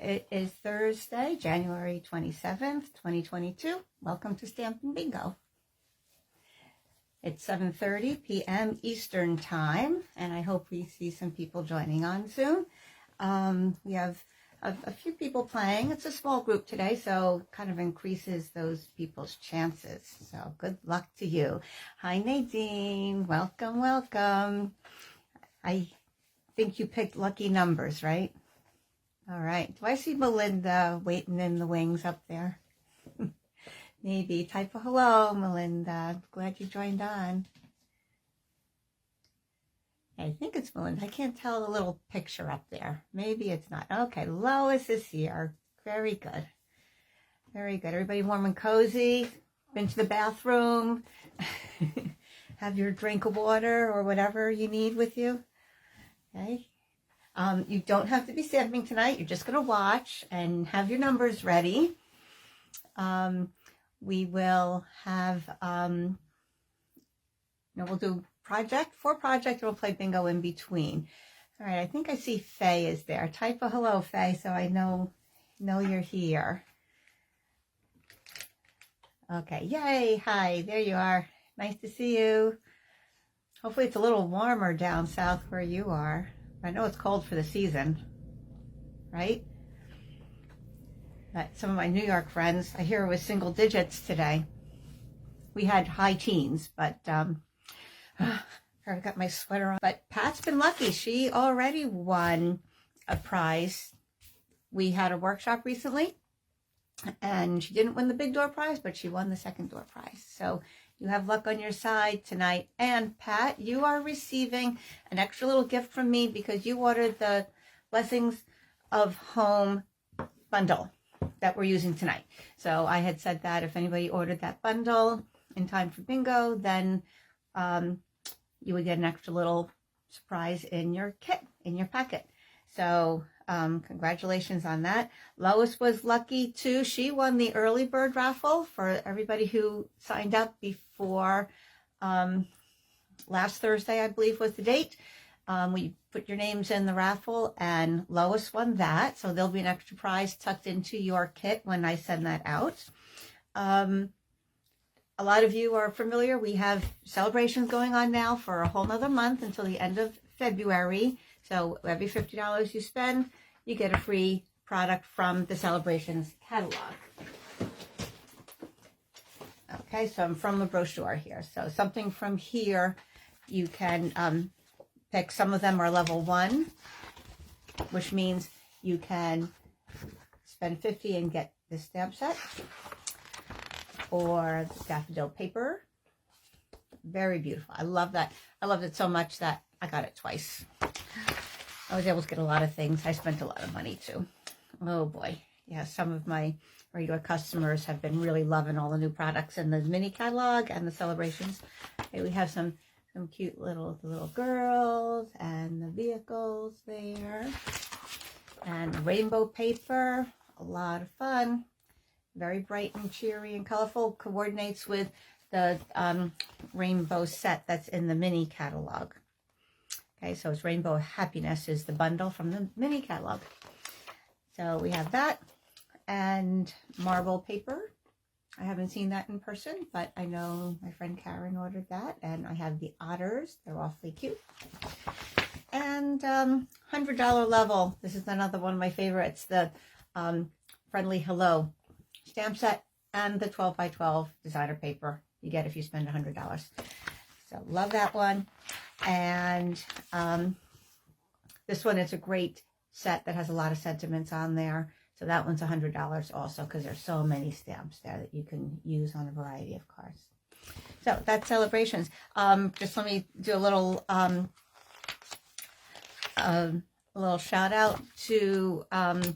It is Thursday, January 27th, 2022. Welcome to Stampin' Bingo. It's 7:30 p.m. Eastern Time, and I hope we see some people joining on soon. We have a few people playing. It's a small group today, so kind of increases those people's chances. So good luck to you. Hi, Nadine. Welcome, welcome. I think you picked lucky numbers, right? All right. Do I see Melinda waiting in the wings up there? Maybe. Type a hello, Melinda. Glad you joined on. I think it's Melinda. I can't tell the little picture up there. Maybe it's not. Okay, Lois is here. Very good. Very good. Everybody warm and cozy? Been to the bathroom? Have your drink of water or whatever you need with you? Okay. You don't have to be stamping tonight. You're just going to watch and have your numbers ready. We will have, we'll do four project, and we'll play bingo in between. All right, I think I see Faye is there. Type a hello, Faye, so I know you're here. Okay, yay, hi, there you are. Nice to see you. Hopefully it's a little warmer down south where you are. I know it's cold for the season, right? But some of my New York friends, I hear it was single digits today. We had high teens, but I've got my sweater on. But Pat's been lucky. She already won a prize. We had a workshop recently, and she didn't win the big door prize, but she won the second door prize. So you have luck on your side tonight. And Pat, you are receiving an extra little gift from me because you ordered the Blessings of Home bundle that we're using tonight. So I had said that if anybody ordered that bundle in time for bingo, then you would get an extra little surprise in your kit, in your packet. So congratulations on that. Lois was lucky too. She won the early bird raffle for everybody who signed up before last Thursday, I believe was the date. We put your names in the raffle and Lois won that. So there'll be an extra prize tucked into your kit when I send that out. A lot of you are familiar. We have celebrations going on now for a whole nother month until the end of February. So every $50 you spend, you get a free product from the Celebrations catalog. Okay, so I'm from the brochure here. So something from here, you can pick. Some of them are level 1, which means you can spend $50 and get this stamp set. Or the daffodil paper. Very beautiful. I love that. I loved it so much that I got it twice. I was able to get a lot of things. I spent a lot of money too. Oh boy. Yeah, some of my regular customers have been really loving all the new products in the mini catalog and the celebrations. Okay, we have some cute little girls and the vehicles there. And rainbow paper. A lot of fun. Very bright and cheery and colorful. Coordinates with the rainbow set that's in the mini catalog. Okay, so it's Rainbow Happiness is the bundle from the mini catalog. So we have that and marble paper. I haven't seen that in person, but I know my friend Karen ordered that. And I have the otters. They're awfully cute. And $100 level. This is another one of my favorites. The Friendly Hello stamp set and the 12 by 12 designer paper you get if you spend $100. So love that one. And this one is a great set that has a lot of sentiments on there. So that one's $100 also because there's so many stamps there that you can use on a variety of cards. So that's celebrations. Just let me do a little shout out to I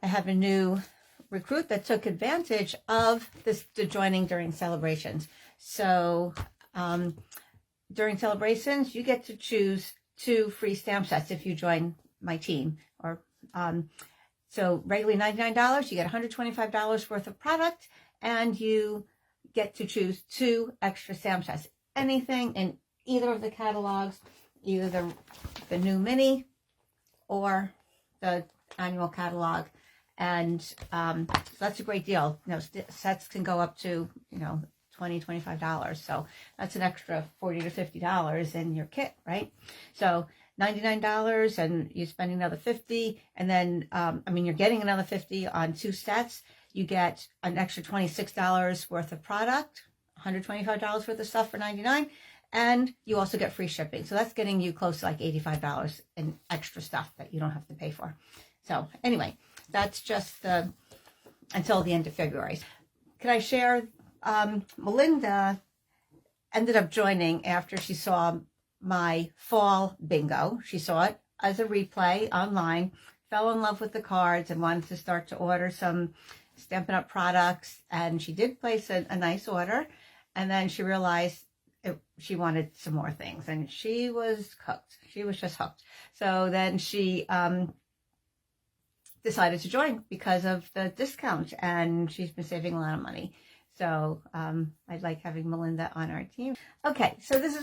have a new recruit that took advantage of the joining during celebrations. So during celebrations, you get to choose 2 free stamp sets if you join my team. Or so regularly $99, you get $125 worth of product, and you get to choose 2 extra stamp sets. Anything in either of the catalogs, either the new mini or the annual catalog. And so that's a great deal. You know, sets can go up to, you know, $20, $25. So that's an extra $40 to $50 in your kit, right? So $99 and you're spending another $50. And then, I mean, you're getting another $50 on 2 sets. You get an extra $26 worth of product, $125 worth of stuff for $99. And you also get free shipping. So that's getting you close to like $85 in extra stuff that you don't have to pay for. So anyway, that's just until the end of February. Can I share? Melinda ended up joining after she saw my fall bingo. She saw it as a replay online, fell in love with the cards and wanted to start to order some Stampin' Up! Products. And she did place a nice order. And then she realized she wanted some more things. And she was hooked. She was just hooked. So then she decided to join because of the discount. And she's been saving a lot of money. So I like having Melinda on our team. Okay, so this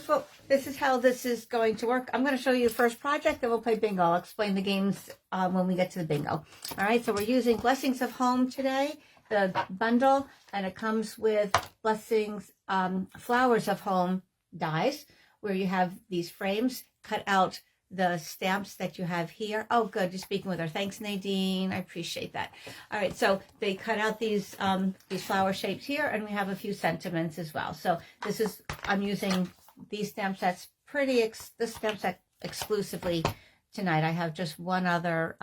is how this is going to work. I'm going to show you the first project, then we'll play bingo. I'll explain the games when we get to the bingo. All right, so we're using Blessings of Home today, the bundle, and it comes with Blessings Flowers of Home dies, where you have these frames cut out the stamps that you have here. Oh, good. You're speaking with her. Thanks, Nadine. I appreciate that. All right. So they cut out these flower shapes here, and we have a few sentiments as well. So this is, I'm using these stamp sets this stamp set exclusively tonight. I have just one other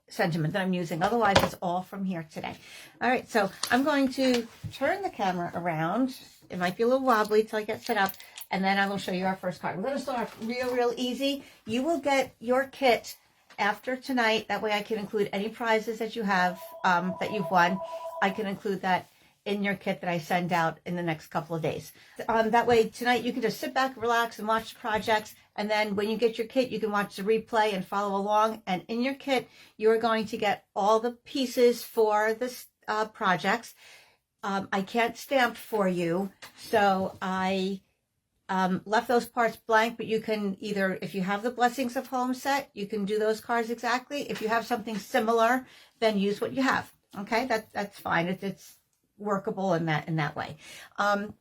sentiment that I'm using. Otherwise, it's all from here today. All right. So I'm going to turn the camera around. It might be a little wobbly till I get set up. And then I will show you our first card. We're going to start real easy. You will get your kit after tonight. That way I can include any prizes that you have, that you've won. I can include that in your kit that I send out in the next couple of days. That way tonight you can just sit back, relax, and watch the projects. And then when you get your kit, you can watch the replay and follow along. And in your kit, you are going to get all the pieces for the projects. I can't stamp for you, so I left those parts blank, but you can either, if you have the Blessings of Home set, you can do those cards exactly. If you have something similar, then use what you have. Okay, that's fine. It's workable in that way. And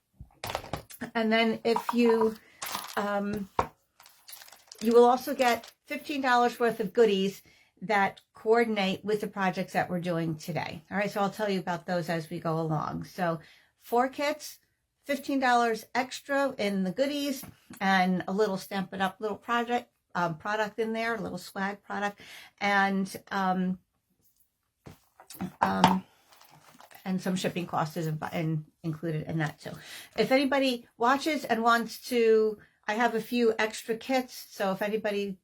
then if you will also get $15 worth of goodies that coordinate with the projects that we're doing today. All right, so I'll tell you about those as we go along. So 4 kits, $15 extra in the goodies, and a little Stampin' Up! Little product in there, a little swag product, and some shipping costs is included in that too. If anybody watches and wants to, I have a few extra kits, so if anybody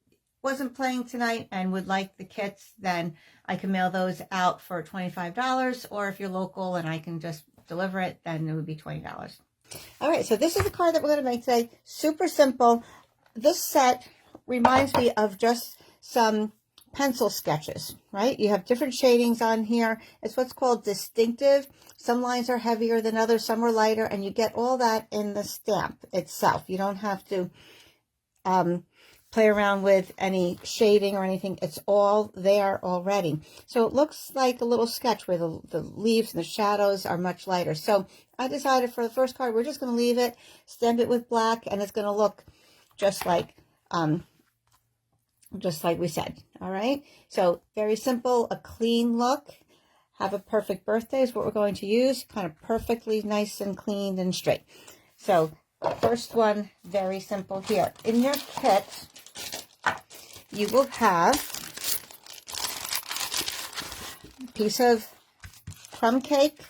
wasn't playing tonight and would like the kits, then I can mail those out for $25, or if you're local and I can just deliver it, then it would be $20. All right, so this is the card that we're going to make today. Super simple. This set reminds me of just some pencil sketches, right? You have different shadings on here. It's what's called distinctive. Some lines are heavier than others, some are lighter, and you get all that in the stamp itself. You don't have to play around with any shading or anything. It's all there already. So it looks like a little sketch where the leaves and the shadows are much lighter. So I decided for the first card, we're just going to leave it, stamp it with black, and it's going to look just like we said. All right. So very simple, a clean look. Have a perfect birthday is what we're going to use. Kind of perfectly nice and clean and straight. So first one, very simple here. In your kit, you will have a piece of crumb cake.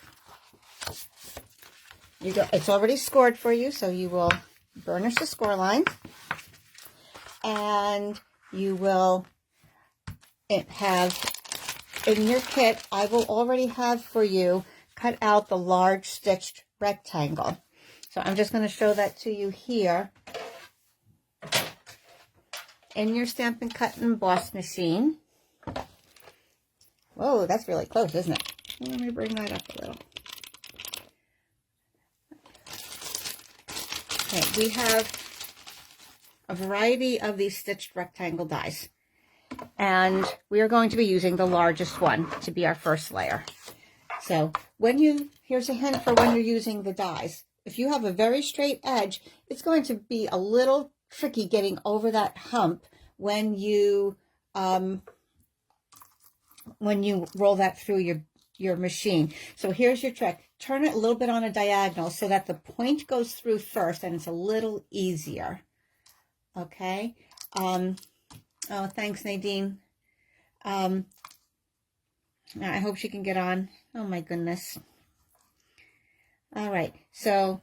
It's already scored for you, so you will burnish the score line. And you will have, in your kit, I will already have for you cut out the large stitched rectangle. So I'm just going to show that to you here. In your Stampin' Cut and Emboss machine. Whoa, that's really close, isn't it? Let me bring that up a little. Okay, we have a variety of these stitched rectangle dies. And we are going to be using the largest one to be our first layer. So here's a hint for when you're using the dies. If you have a very straight edge, it's going to be a little tricky getting over that hump when you roll that through your machine. So here's your trick. Turn it a little bit on a diagonal so that the point goes through first and it's a little easier. Okay. Oh, thanks, Nadine. I hope she can get on. Oh my goodness. All right. So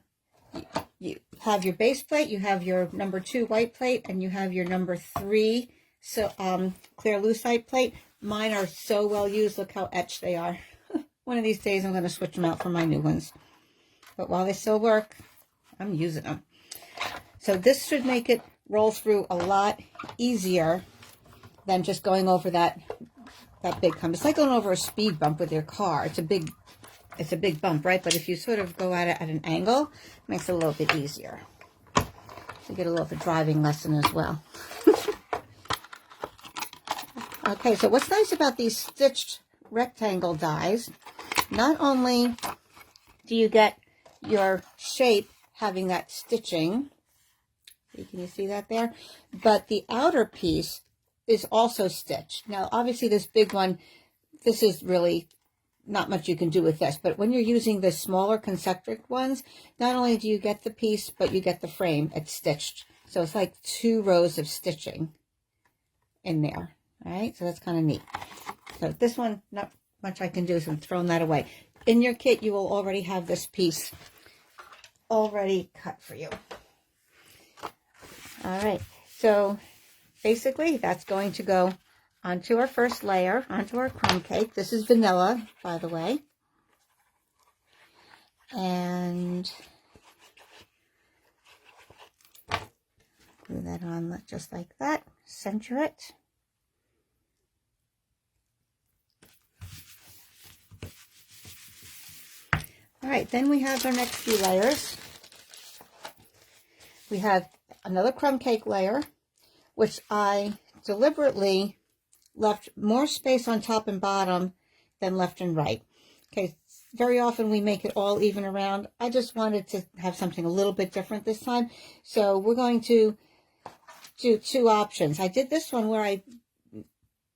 you have your base plate, you have your number 2 white plate, and you have your number 3 clear lucite plate. Mine are so well used. Look how etched they are. One of these days I'm going to switch them out for my new ones. But while they still work, I'm using them. So this should make it roll through a lot easier than just going over that big hump. It's like going over a speed bump with your car. It's a big bump, right? But if you sort of go at it at an angle, it makes it a little bit easier. So you get a little bit driving lesson as well. Okay, so what's nice about these stitched rectangle dies, not only do you get your shape having that stitching, can you see that there? But the outer piece is also stitched. Now, obviously this big one, this is really not much you can do with this, but when you're using the smaller concentric ones, not only do you get the piece, but you get the frame. It's stitched. So it's like 2 rows of stitching in there. All right, so that's kind of neat. So this one, not much I can do, so I'm throwing that away. In your kit, you will already have this piece already cut for you. All right, so basically that's going to go onto our first layer, onto our crumb cake. This is vanilla, by the way. And glue that on just like that. Center it. All right, then we have our next few layers. We have another crumb cake layer, which I deliberately left more space on top and bottom than left and right. Okay, very often we make it all even around. I just wanted to have something a little bit different this time. So we're going to do 2 options. I did this one where I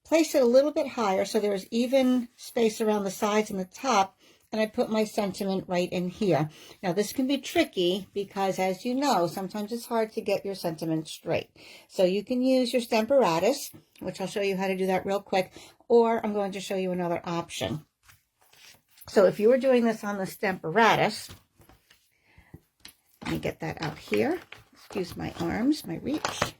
placed it a little bit higher so there's even space around the sides and the top, and I put my sentiment right in here. Now this can be tricky because, as you know, sometimes it's hard to get your sentiment straight. So you can use your Stamparatus, which I'll show you how to do that real quick, or I'm going to show you another option. So if you were doing this on the Stamparatus, let me get that out here. Excuse my arms, my reach.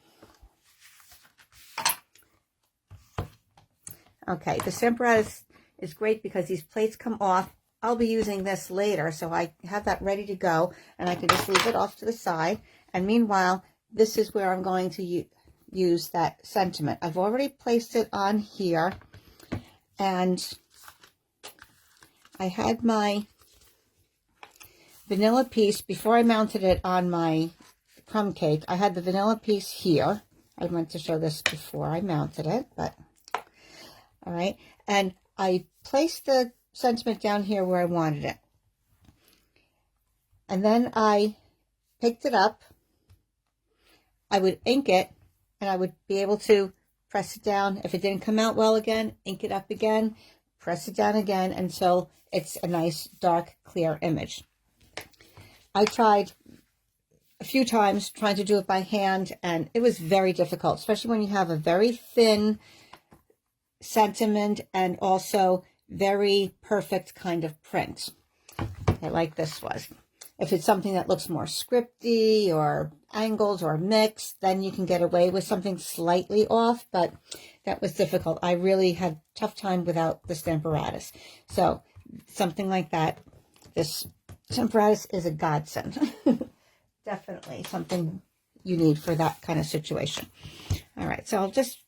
Okay, the Stamparatus is great because these plates come off. I'll be using this later, so I have that ready to go, and I can just leave it off to the side. And meanwhile, this is where I'm going to use that sentiment. I've already placed it on here, and I had my vanilla piece, before I mounted it on my crumb cake, I had the vanilla piece here. I meant to show this before I mounted it, but all right. And I placed the sentiment down here where I wanted it. And then I picked it up. I would ink it, and I would be able to press it down. If it didn't come out well again, ink it up again, press it down again until it's a nice dark clear image. I tried a few times trying to do it by hand, and it was very difficult, especially when you have a very thin sentiment and also very perfect kind of print. Okay, like this was. If it's something that looks more scripty or angles or mixed, then you can get away with something slightly off, but that was difficult. I really had a tough time without the Stamparatus. So something like that, this Stamparatus is a godsend. Definitely something you need for that kind of situation. All right, so I'll just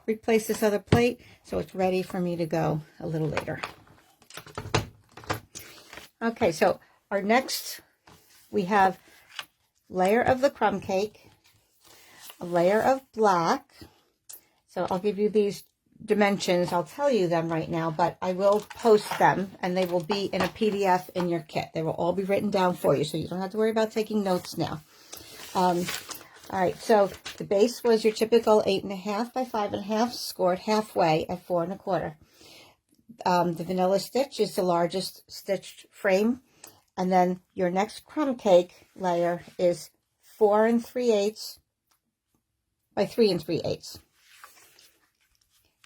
replace this other plate so it's ready for me to go a little later. Okay, so our next, we have layer of the crumb cake, a layer of black, So I'll give you these dimensions. I'll tell you them right now, but I will post them, and they will be in a PDF in your kit. They will all be written down for you, so you don't have to worry about taking notes now. All right, so the base was your typical 8.5 by 5.5, scored halfway at 4 1/4. The vanilla stitch is the largest stitched frame, and then your next crumb cake layer is 4 3/8 by 3 3/8.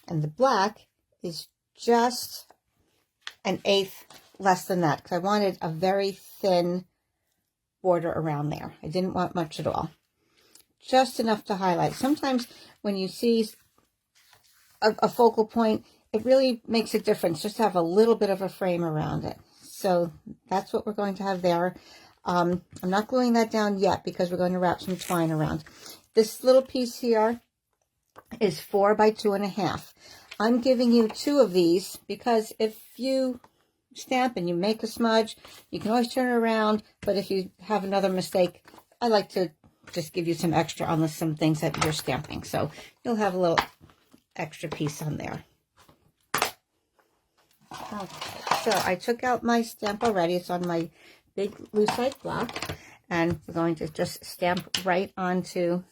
And the black is just 1/8 less than that, because I wanted a very thin border around there. I didn't want much at all. Just enough to highlight. Sometimes when you see a focal point, it really makes a difference just to have a little bit of a frame around it. So that's what we're going to have there. I'm not gluing that down yet because we're going to wrap some twine around. This little piece here is 4 by 2.5. I'm giving you 2 of these because if you stamp and you make a smudge, you can always turn it around. But if you have another mistake, I like to just give you some extra on some things that you're stamping. So you'll have a little extra piece on there. Okay, so I took out my stamp already. It's on my big lucite block, and we're going to just stamp right onto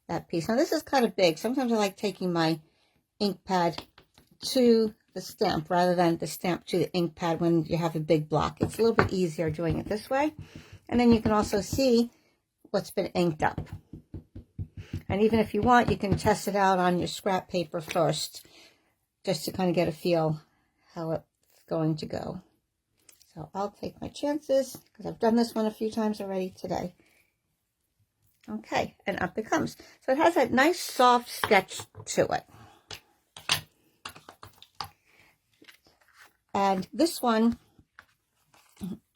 that piece. Now this is kind of big. Sometimes I like taking my ink pad to the stamp rather than the stamp to the ink pad when you have a big block. It's a little bit easier doing it this way. And then you can also see what's been inked up. And even if you want, you can test it out on your scrap paper first, just to kind of get a feel how it's going to go. So I'll take my chances because I've done this one a few times already today. Okay, and up it comes. So it has that nice soft sketch to it. And this one,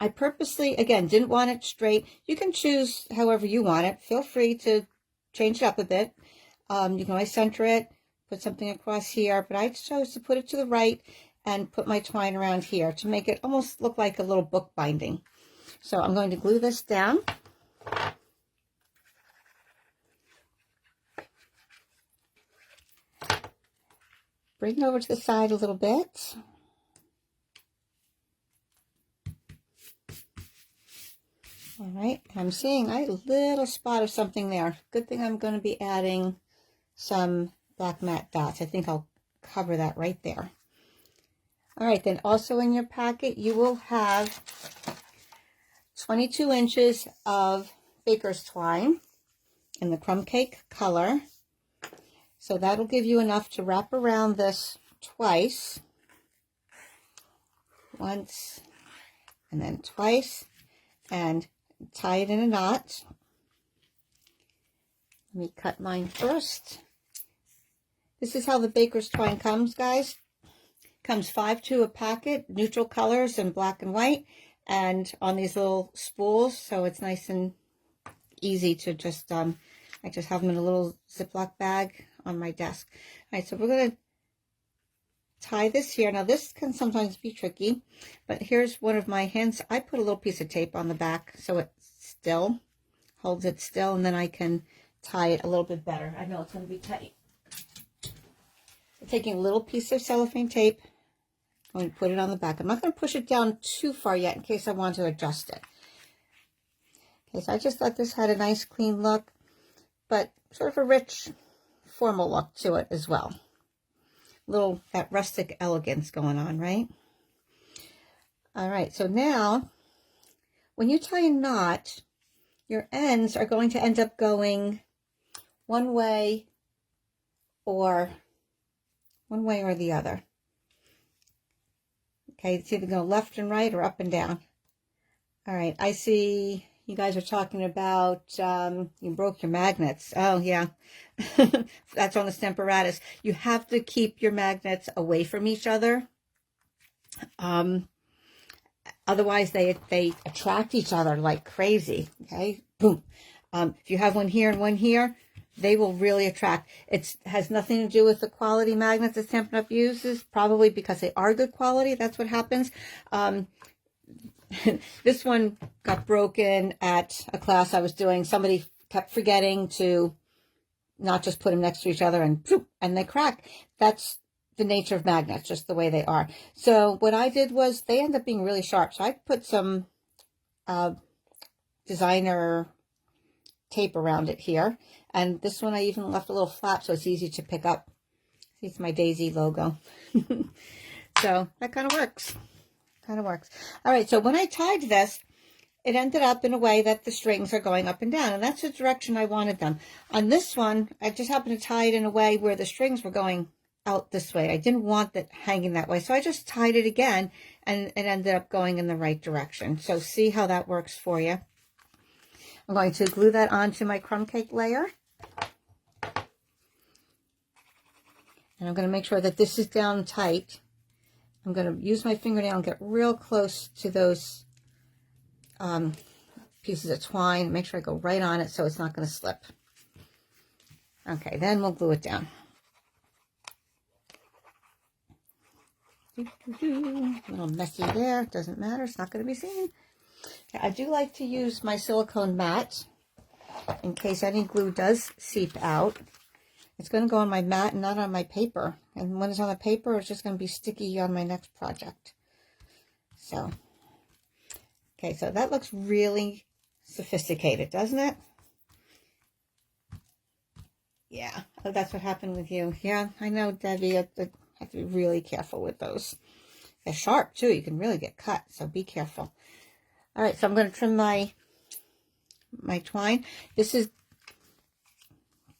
I purposely, again, didn't want it straight. You can choose however you want it. Feel free to change it up a bit. You can always center it, put something across here, but I chose to put it to the right and put my twine around here to make it almost look like a little book binding. So I'm going to glue this down. Bring it over to the side a little bit. All right, I'm seeing a little spot of something there. Good thing I'm going to be adding some black matte dots. I think I'll cover that right there. All right, then also in your packet, you will have 22 inches of baker's twine in the crumb cake color. So that'll give you enough to wrap around this twice. Once, and then twice, and tie it in a knot. Let me cut mine first. This is how the baker's twine comes, guys. Comes 5-2 a packet, neutral colors and black and white, and on these little spools, so it's nice and easy to just, I just have them in a little Ziploc bag on my desk. All right, so we're going to tie this here. Now this can sometimes be tricky, but here's one of my hints. I put a little piece of tape on the back so it still holds it still, and then I can tie it a little bit better. I know it's going to be tight. So taking a little piece of cellophane tape, I'm going to put it on the back. I'm not going to push it down too far yet in case I want to adjust it. Okay, so I just thought this had a nice clean look, but sort of a rich formal look to it as well. Little that rustic elegance going on, right? All right, so now when you tie a knot, your ends are going to end up going one way or the other. Okay, it's either go left and right or up and down. All right, I see you guys are talking about you broke your magnets. Oh, yeah. That's on the Stamparatus. You have to keep your magnets away from each other. Otherwise, they attract each other like crazy. Okay, boom. If you have one here and one here, they will really attract. It has nothing to do with the quality magnets that Stampin' Up! Uses, probably because they are good quality. That's what happens. This one got broken at a class I was doing. Somebody kept forgetting to not just put them next to each other and poof, and they crack. That's the nature of magnets, just the way they are. So what I did was they end up being really sharp. So I put some designer tape around it here. And this one I even left a little flap so it's easy to pick up. See, it's my Daisy logo. So that kind of works. Kind of works. All right, so when I tied this, it ended up in a way that the strings are going up and down, and that's the direction I wanted them. On this one, I just happened to tie it in a way where the strings were going out this way. I didn't want that hanging that way, so I just tied it again, and it ended up going in the right direction. So see how that works for you. I'm going to glue that onto my crumb cake layer. And I'm going to make sure that this is down tight. I'm going to use my fingernail and get real close to those pieces of twine. Make sure I go right on it so it's not going to slip. Okay, then we'll glue it down. A little messy there. Doesn't matter. It's not going to be seen. Okay, I do like to use my silicone mat in case any glue does seep out. It's going to go on my mat and not on my paper. And when it's on the paper, it's just going to be sticky on my next project. So, okay, so that looks really sophisticated, doesn't it? Yeah, oh, that's what happened with you. Yeah, I know, Debbie. I have to be really careful with those. They're sharp, too. You can really get cut, so be careful. All right, so I'm going to trim my twine. This is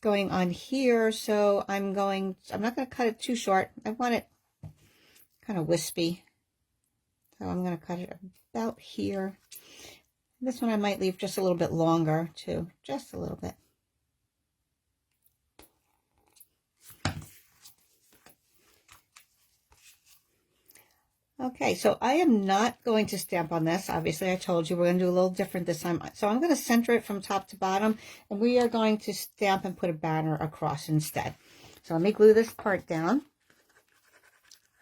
going on here, so I'm not going to cut it too short. I want it kind of wispy, so I'm going to cut it about here. This one I might leave just a little bit longer too, just a little bit. Okay, so I am not going to stamp on this. Obviously, I told you we're going to do a little different this time. So I'm going to center it from top to bottom, and we are going to stamp and put a banner across instead. So let me glue this part down.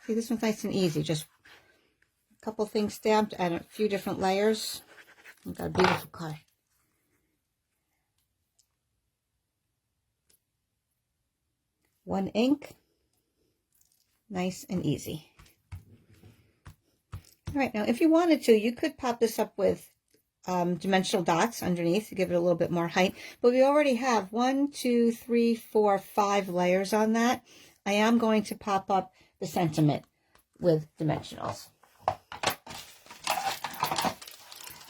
See, this one's nice and easy. Just a couple things stamped and a few different layers. I've got a beautiful card. One ink. Nice and easy. All right, now if you wanted to, you could pop this up with dimensional dots underneath to give it a little bit more height. But we already have 1, 2, 3, 4, 5 layers on that. I am going to pop up the sentiment with dimensionals. All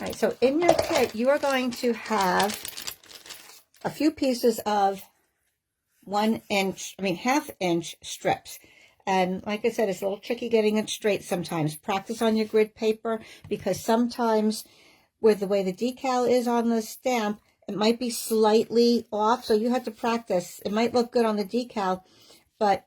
right, so in your kit, you are going to have a few pieces of 1-inch, ½ strips. And like I said, it's a little tricky getting it straight sometimes. Practice on your grid paper, because sometimes with the way the decal is on the stamp, it might be slightly off. So you have to practice. It might look good on the decal, but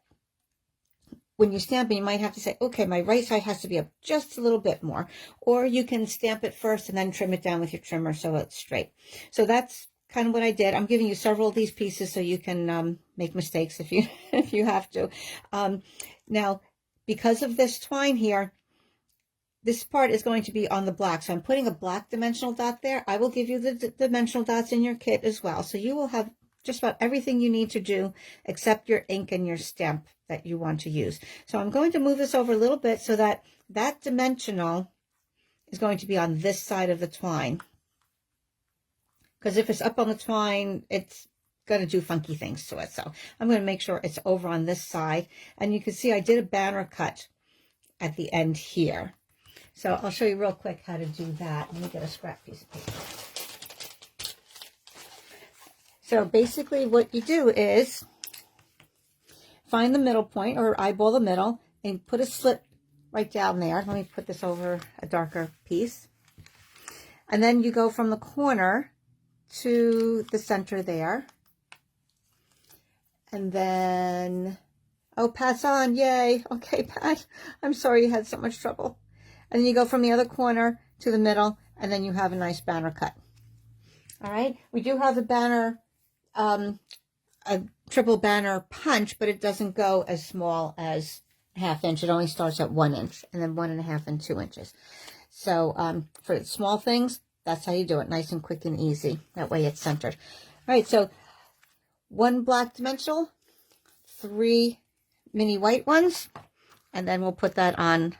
when you stamp it, you might have to say, okay, my right side has to be up just a little bit more. Or you can stamp it first and then trim it down with your trimmer so it's straight. So that's kind of what I did. I'm giving you several of these pieces so you can make mistakes if you have to. Now, because of this twine here, this part is going to be on the black. So I'm putting a black dimensional dot there. I will give you the dimensional dots in your kit as well. So you will have just about everything you need to do except your ink and your stamp that you want to use. So I'm going to move this over a little bit so that that dimensional is going to be on this side of the twine. Because if it's up on the twine, it's going to do funky things to it. So I'm going to make sure it's over on this side. And you can see I did a banner cut at the end here. So I'll show you real quick how to do that. Let me get a scrap piece of paper. So basically what you do is find the middle point or eyeball the middle and put a slit right down there. Let me put this over a darker piece. And then you go from the corner to the center there. And then, oh, pass on, yay. Okay, Pat, I'm sorry you had so much trouble. And then you go from the other corner to the middle, and then you have a nice banner cut. All right, we do have a banner, a triple banner punch, but it doesn't go as small as a ½ inch. It only starts at 1 inch, and then 1.5 and 2 inches. So for small things, that's how you do it, nice and quick and easy. That way it's centered. All right, so 1 black dimensional, 3 mini white ones, and then we'll put that on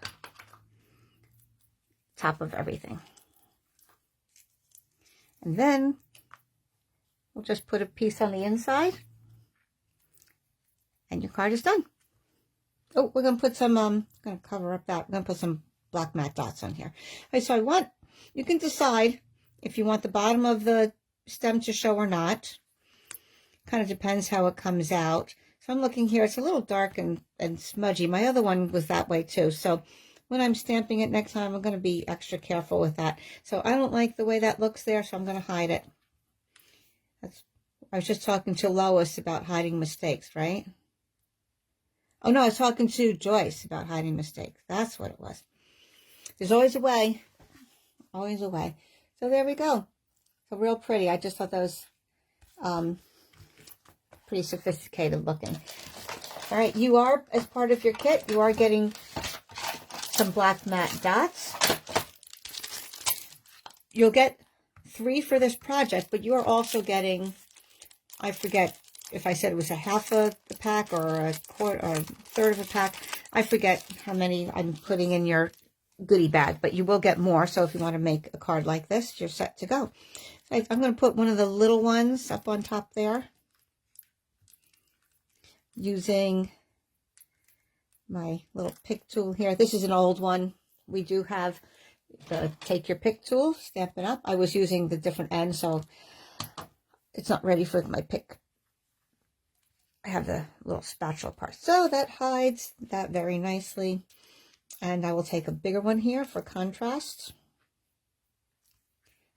top of everything. And then we'll just put a piece on the inside, and your card is done. Oh, we're going to put some, I'm going to cover up that. We're going to put some black matte dots on here. All right, so you can decide if you want the bottom of the stem to show or not. Kind of depends how it comes out. So I'm looking here, it's a little dark and smudgy. My other one was that way too. So when I'm stamping it next time, I'm going to be extra careful with that. So I don't like the way that looks there, so I'm going to hide it. I was just talking to Lois about hiding mistakes, right? Oh no, I was talking to Joyce about hiding mistakes. That's what it was. There's always a way. Always a way. So there we go. So real pretty. I just thought that was pretty sophisticated looking. All right, you are, as part of your kit, you are getting some black matte dots. You'll get 3 for this project, but you are also getting, I forget if I said it was a half of the pack or a quarter or a third of a pack. I forget how many I'm putting in your goodie bag, but you will get more. So if you want to make a card like this, you're set to go. So I'm going to put one of the little ones up on top there using my little pick tool here. This is an old one. We do have the take your pick tool, stamp it up. I was using the different end, so it's not ready for my pick. I have the little spatula part. So that hides that very nicely. And I will take a bigger one here for contrast.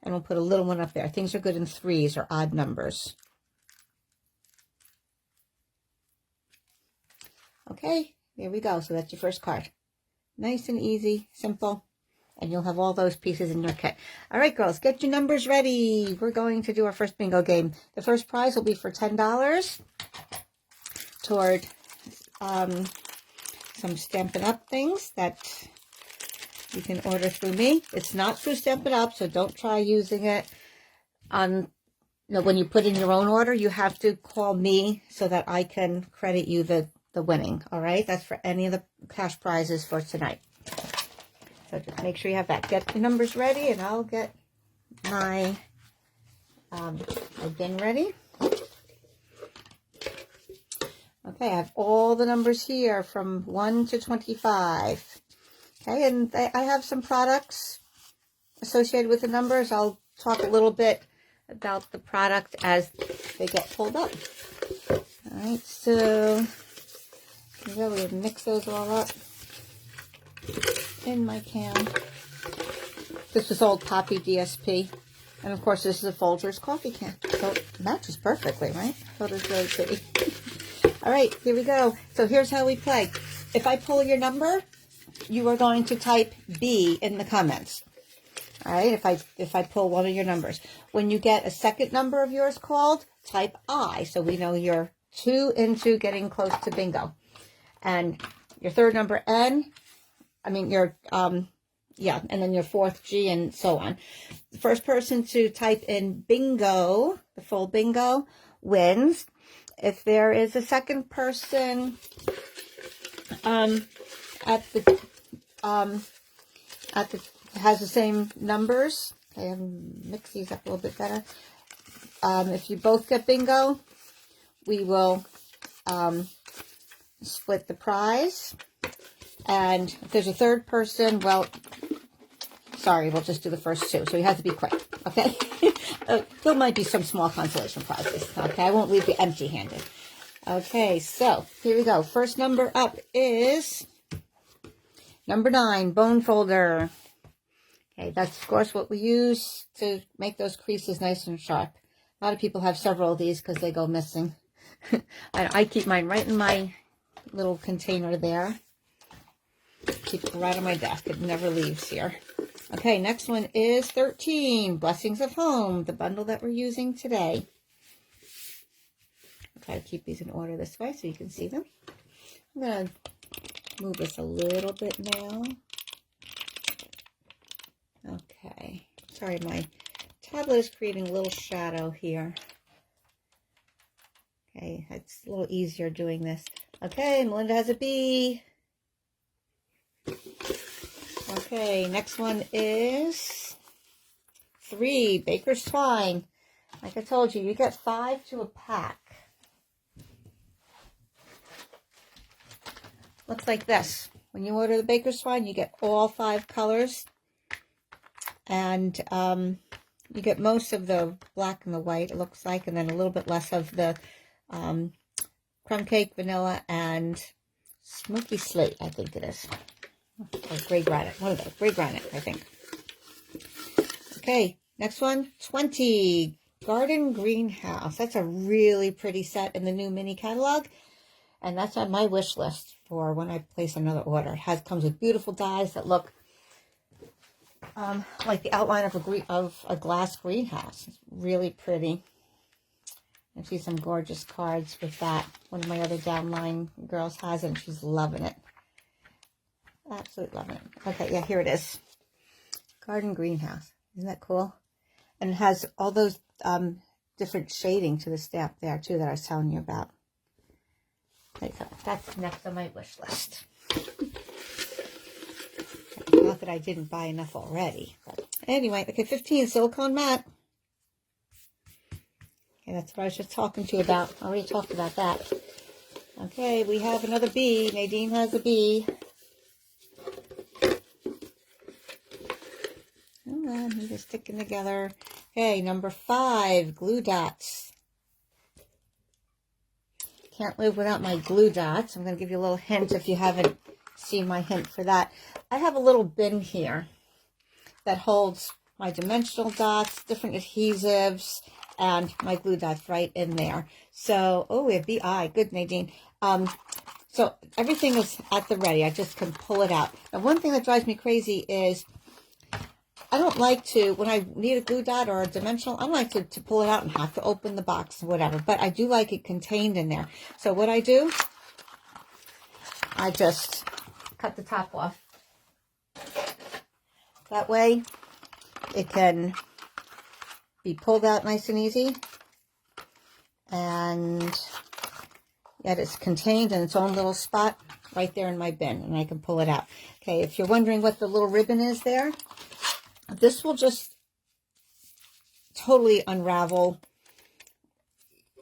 And we'll put a little one up there. Things are good in 3s or odd numbers. Okay, there we go. So that's your first card. Nice and easy, simple. And you'll have all those pieces in your kit. All right, girls, get your numbers ready. We're going to do our first bingo game. The first prize will be for $10 toward some Stampin' Up things that you can order through me. It's not through Stampin' Up, so don't try using it on, when you put in your own order. You have to call me so that I can credit you the winning. All right, that's for any of the cash prizes for tonight. So just make sure you have that. Get your numbers ready, and I'll get my bin ready. Okay, I have all the numbers here from 1 to 25. Okay, and I have some products associated with the numbers. I'll talk a little bit about the product as they get pulled up. All right, so here we go. We'll mix those all up in my can. This was old Poppy DSP. And of course, this is a Folgers coffee can. So it matches perfectly, right? So it's really pretty. All right, here we go. So here's how we play. If I pull your number, you are going to type B in the comments. All right, if I pull one of your numbers. When you get a second number of yours called, type I, so we know you're 2 into getting close to bingo. And your third number N, your and then your fourth G, and so on. The first person to type in bingo, the full bingo, wins. If there is a second person has the same numbers, okay, I'll mix these up a little bit better. If you both get bingo, we will split the prize. And if there's a third person, well, sorry, we'll just do the first 2. So you have to be quick, okay? There might be some small consolation prizes, okay? I won't leave you empty-handed. Okay, so here we go. First number up is number 9, Bone Folder. Okay, that's, of course, what we use to make those creases nice and sharp. A lot of people have several of these because they go missing. I keep mine right in my little container there. Keep it right on my desk. It never leaves here. Okay, next one is 13, Blessings of Home, the bundle that we're using today. I'll try to keep these in order this way so you can see them. I'm going to move this a little bit now. Okay, sorry, my tablet is creating a little shadow here. Okay, it's a little easier doing this. Okay, Melinda has a B. Okay, next one is 3, Baker's Twine. Like I told you, you get 5 to a pack. Looks like this. When you order the Baker's Twine, you get all 5 colors. And you get most of the black and the white, it looks like, and then a little bit less of the crumb cake, vanilla, and smoky slate, I think it is. Or gray granite. One of those. Gray granite, I think. Okay, next one, 20, Garden Greenhouse. That's a really pretty set in the new mini catalog. And that's on my wish list for when I place another order. It comes with beautiful dies that look like the outline of a glass greenhouse. It's really pretty. I see some gorgeous cards with that. One of my other downline girls has it, and she's loving it. Absolutely loving it. Okay, yeah, here it is. Garden Greenhouse. Isn't that cool? And it has all those different shading to the stamp there, too, that I was telling you about. Okay, so that's next on my wish list. Not that I didn't buy enough already. But anyway, okay, 15, silicone matte. Okay, that's what I was just talking to you about. I already talked about that. Okay, we have another B. Nadine has a B. Come on, they're sticking together. Okay, number 5, glue dots. Can't live without my glue dots. I'm going to give you a little hint if you haven't seen my hint for that. I have a little bin here that holds my dimensional dots, different adhesives, and my glue dots right in there. So, oh, we have BI. Good, Nadine. So everything is at the ready. I just can pull it out. Now, one thing that drives me crazy is I don't like to, when I need a glue dot or a dimensional, I don't like to pull it out and have to open the box or whatever. But I do like it contained in there. So what I do, I just cut the top off. That way it can be pulled out nice and easy. And yet it's contained in its own little spot right there in my bin. And I can pull it out. Okay, if you're wondering what the little ribbon is there, this will just totally unravel,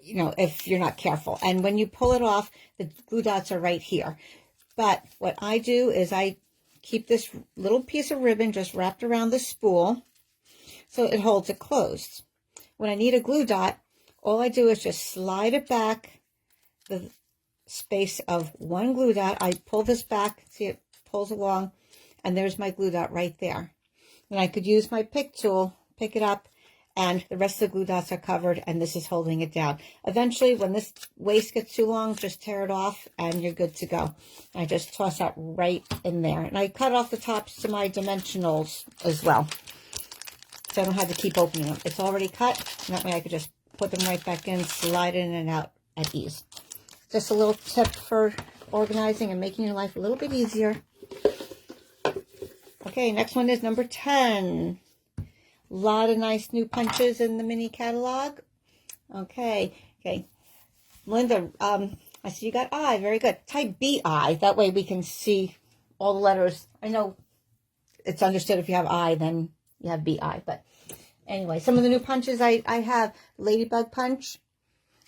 you know, if you're not careful. And when you pull it off, the glue dots are right here. But what I do is I keep this little piece of ribbon just wrapped around the spool so it holds it closed. When I need a glue dot, all I do is just slide it back the space of one glue dot. I pull this back, see it pulls along, and there's my glue dot right there. And I could use my pick tool, pick it up, and the rest of the glue dots are covered, and this is holding it down. Eventually, when this waste gets too long, just tear it off, and you're good to go. I just toss that right in there. And I cut off the tops to my dimensionals as well, so I don't have to keep opening them. It's already cut, and that way I could just put them right back in, slide in and out at ease. Just a little tip for organizing and making your life a little bit easier. Okay, next one is number 10. A lot of nice new punches in the mini catalog. Okay. Melinda, I see you got I. Very good. Type BI. That way we can see all the letters. I know it's understood if you have I, then you have BI. But anyway, some of the new punches I have. Ladybug punch.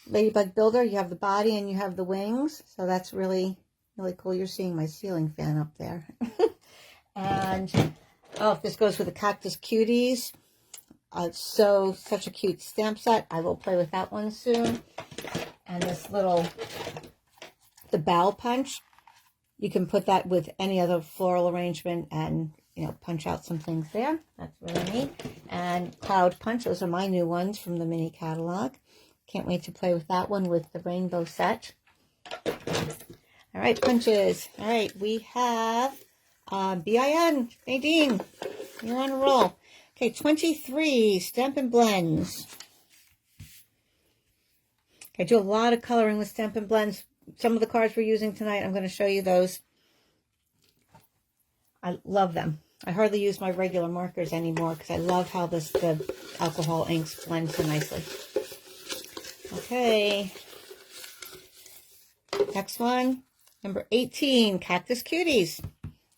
Ladybug builder. You have the body and you have the wings. So that's really, really cool. You're seeing my ceiling fan up there. And, oh, this goes with the Cactus Cuties. Such a cute stamp set. I will play with that one soon. And this little, the bow punch. You can put that with any other floral arrangement and, you know, punch out some things there. That's really neat. And cloud punch. Those are my new ones from the mini catalog. Can't wait to play with that one with the rainbow set. All right, punches. All right, we have BIN. Nadine, you're on a roll. Okay, 23, Stampin Blends. I do a lot of coloring with Stampin Blends. Some of the cards we're using tonight, I'm going to show you those. I love them. I hardly use my regular markers anymore because I love how the alcohol inks blend so nicely. Okay, Next one, number 18, Cactus Cuties.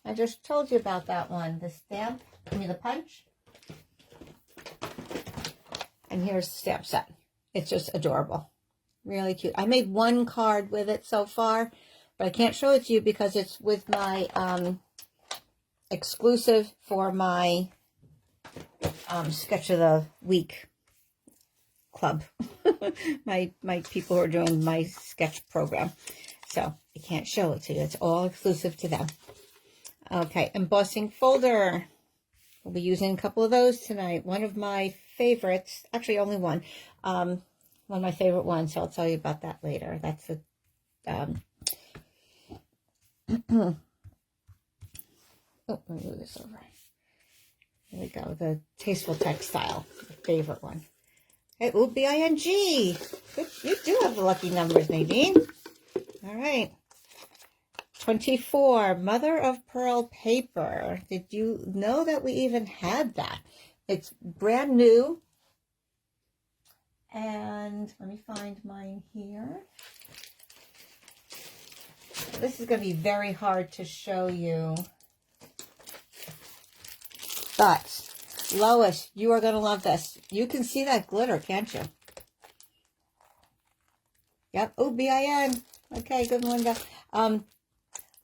I just told you about that one. The stamp, the punch. And here's the stamp set. It's just adorable. Really cute. I made one card with it so far, but I can't show it to you because it's with my exclusive for my Sketch of the Week club. my people who are doing my sketch program. So I can't show it to you. It's all exclusive to them. Okay, Embossing Folder. We'll be using a couple of those tonight. One of my favorites, actually only one. One of my favorite ones, so I'll tell you about that later. That's a oh, let me move this over. There we go. The Tasteful Textile, favorite one. Hey, ooh, B-I-N-G. Good. You do have the lucky numbers, Nadine. All right. 24, Mother of Pearl paper. Did you know that we even had that? It's brand new. And let me find mine here. This is going to be very hard to show you. But, Lois, you are going to love this. You can see that glitter, can't you? Yep. Oh, B-I-N. Okay, good, Linda.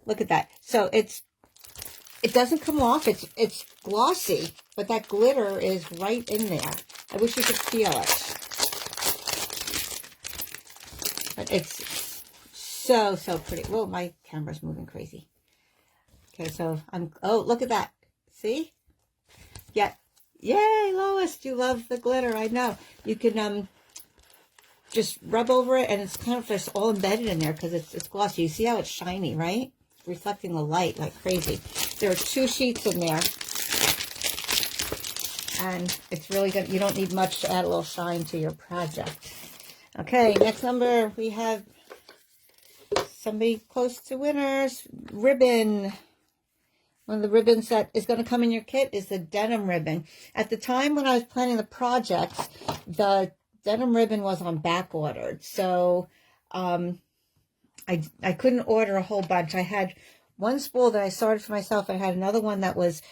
Look at that. So it doesn't come off. It's glossy, but that glitter is right in there. I wish you could feel it. But it's so pretty. Whoa, my camera's moving crazy. Okay, so oh, look at that. See? Yeah. Yay, Lois, you love the glitter. I know. You can just rub over it, and it's kind of just all embedded in there because it's glossy. You see how it's shiny, right? Reflecting the light like crazy. There are 2 sheets in there, and it's really good. You don't need much to add a little shine to your project. Okay, next number, we have somebody close to winners. Ribbon. One of the ribbons that is going to come in your kit is the denim ribbon. At the time when I was planning the project, the denim ribbon was on back ordered, so I couldn't order a whole bunch. I had one spool that I started for myself. I had another one that was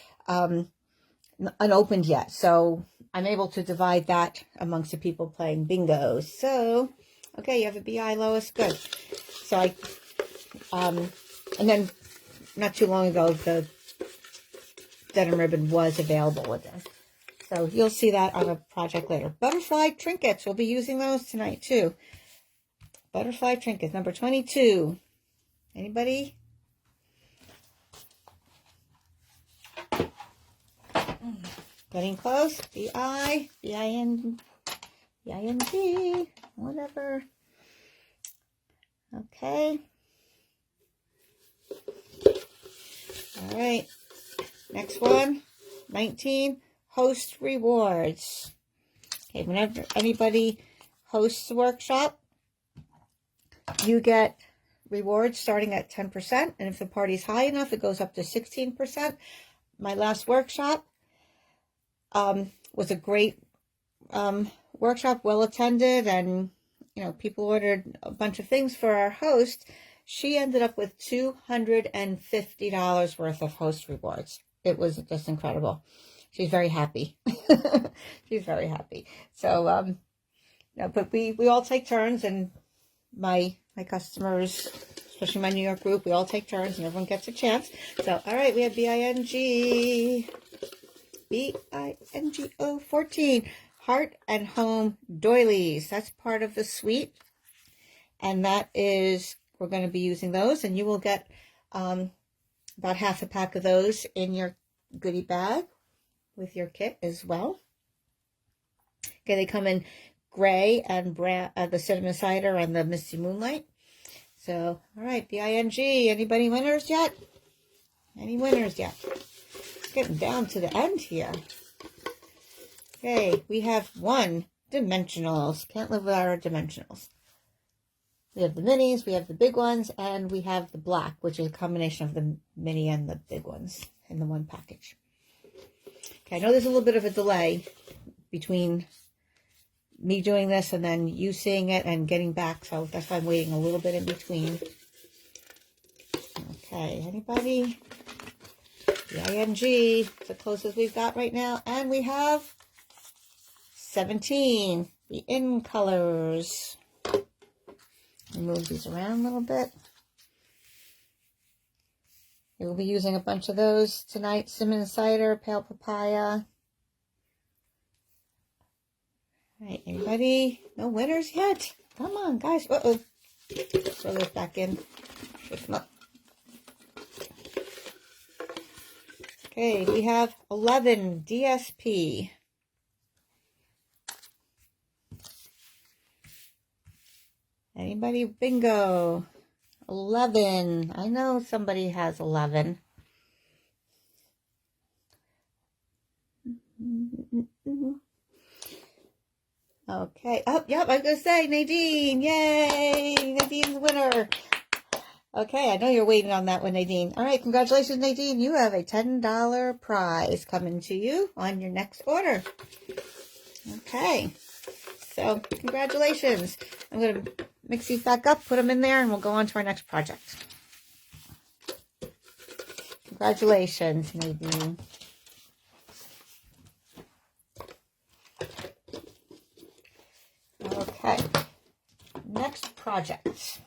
unopened yet, so I'm able to divide that amongst the people playing bingo. So, okay, you have a BI, Lois, good. So and then not too long ago, the denim ribbon was available with them. So you'll see that on a project later. Butterfly Trinkets, we'll be using those tonight too. Butterfly Trinkets, number 22. Anybody? Getting close. B-I, B-I-N, B-I-N-G, whatever. Okay. All right. Next one, 19, host rewards. Okay, whenever anybody hosts a workshop, you get rewards starting at 10%, and if the party's high enough, it goes up to 16%. My last workshop was a great workshop, well attended, and people ordered a bunch of things for our host. She ended up with $250 worth of host rewards. It was just incredible. She's very happy. She's very happy. So, but we all take turns, and my customers, especially my New York group, we all take turns, and everyone gets a chance. So, all right, we have B-I-N-G. B-I-N-G-O 14. Heart and Home doilies. That's part of the suite. And that is, we're going to be using those, and you will get about half a pack of those in your goodie bag with your kit as well. Okay, they come in gray and brown, the cinnamon cider and the misty moonlight. So, all right, B-I-N-G. Anybody winners yet? Any winners yet? It's getting down to the end here. Okay, we have one, dimensionals. Can't live without our dimensionals. We have the minis, we have the big ones, and we have the black, which is a combination of the mini and the big ones in the one package. Okay, I know there's a little bit of a delay between me doing this and then you seeing it and getting back, so that's why I'm waiting a little bit in between. Okay, anybody? The ING, it's the closest we've got right now. And we have 17, the in colors. Move these around a little bit. We'll be using a bunch of those tonight. Cinnamon cider, pale papaya. All right, anybody? No winners yet? Come on, guys. Uh-oh. Throw those back in. Pick them up. Okay, we have 11 DSP. Anybody? Bingo. 11. I know somebody has 11. Okay. Oh, yep, I was going to say Nadine. Yay! Nadine's the winner. Okay, I know you're waiting on that one, Nadine. All right, congratulations, Nadine. You have a $10 prize coming to you on your next order. Okay. So, congratulations. I'm going to mix these back up, put them in there, and we'll go on to our next project. Congratulations, Nadine. Okay. Next project.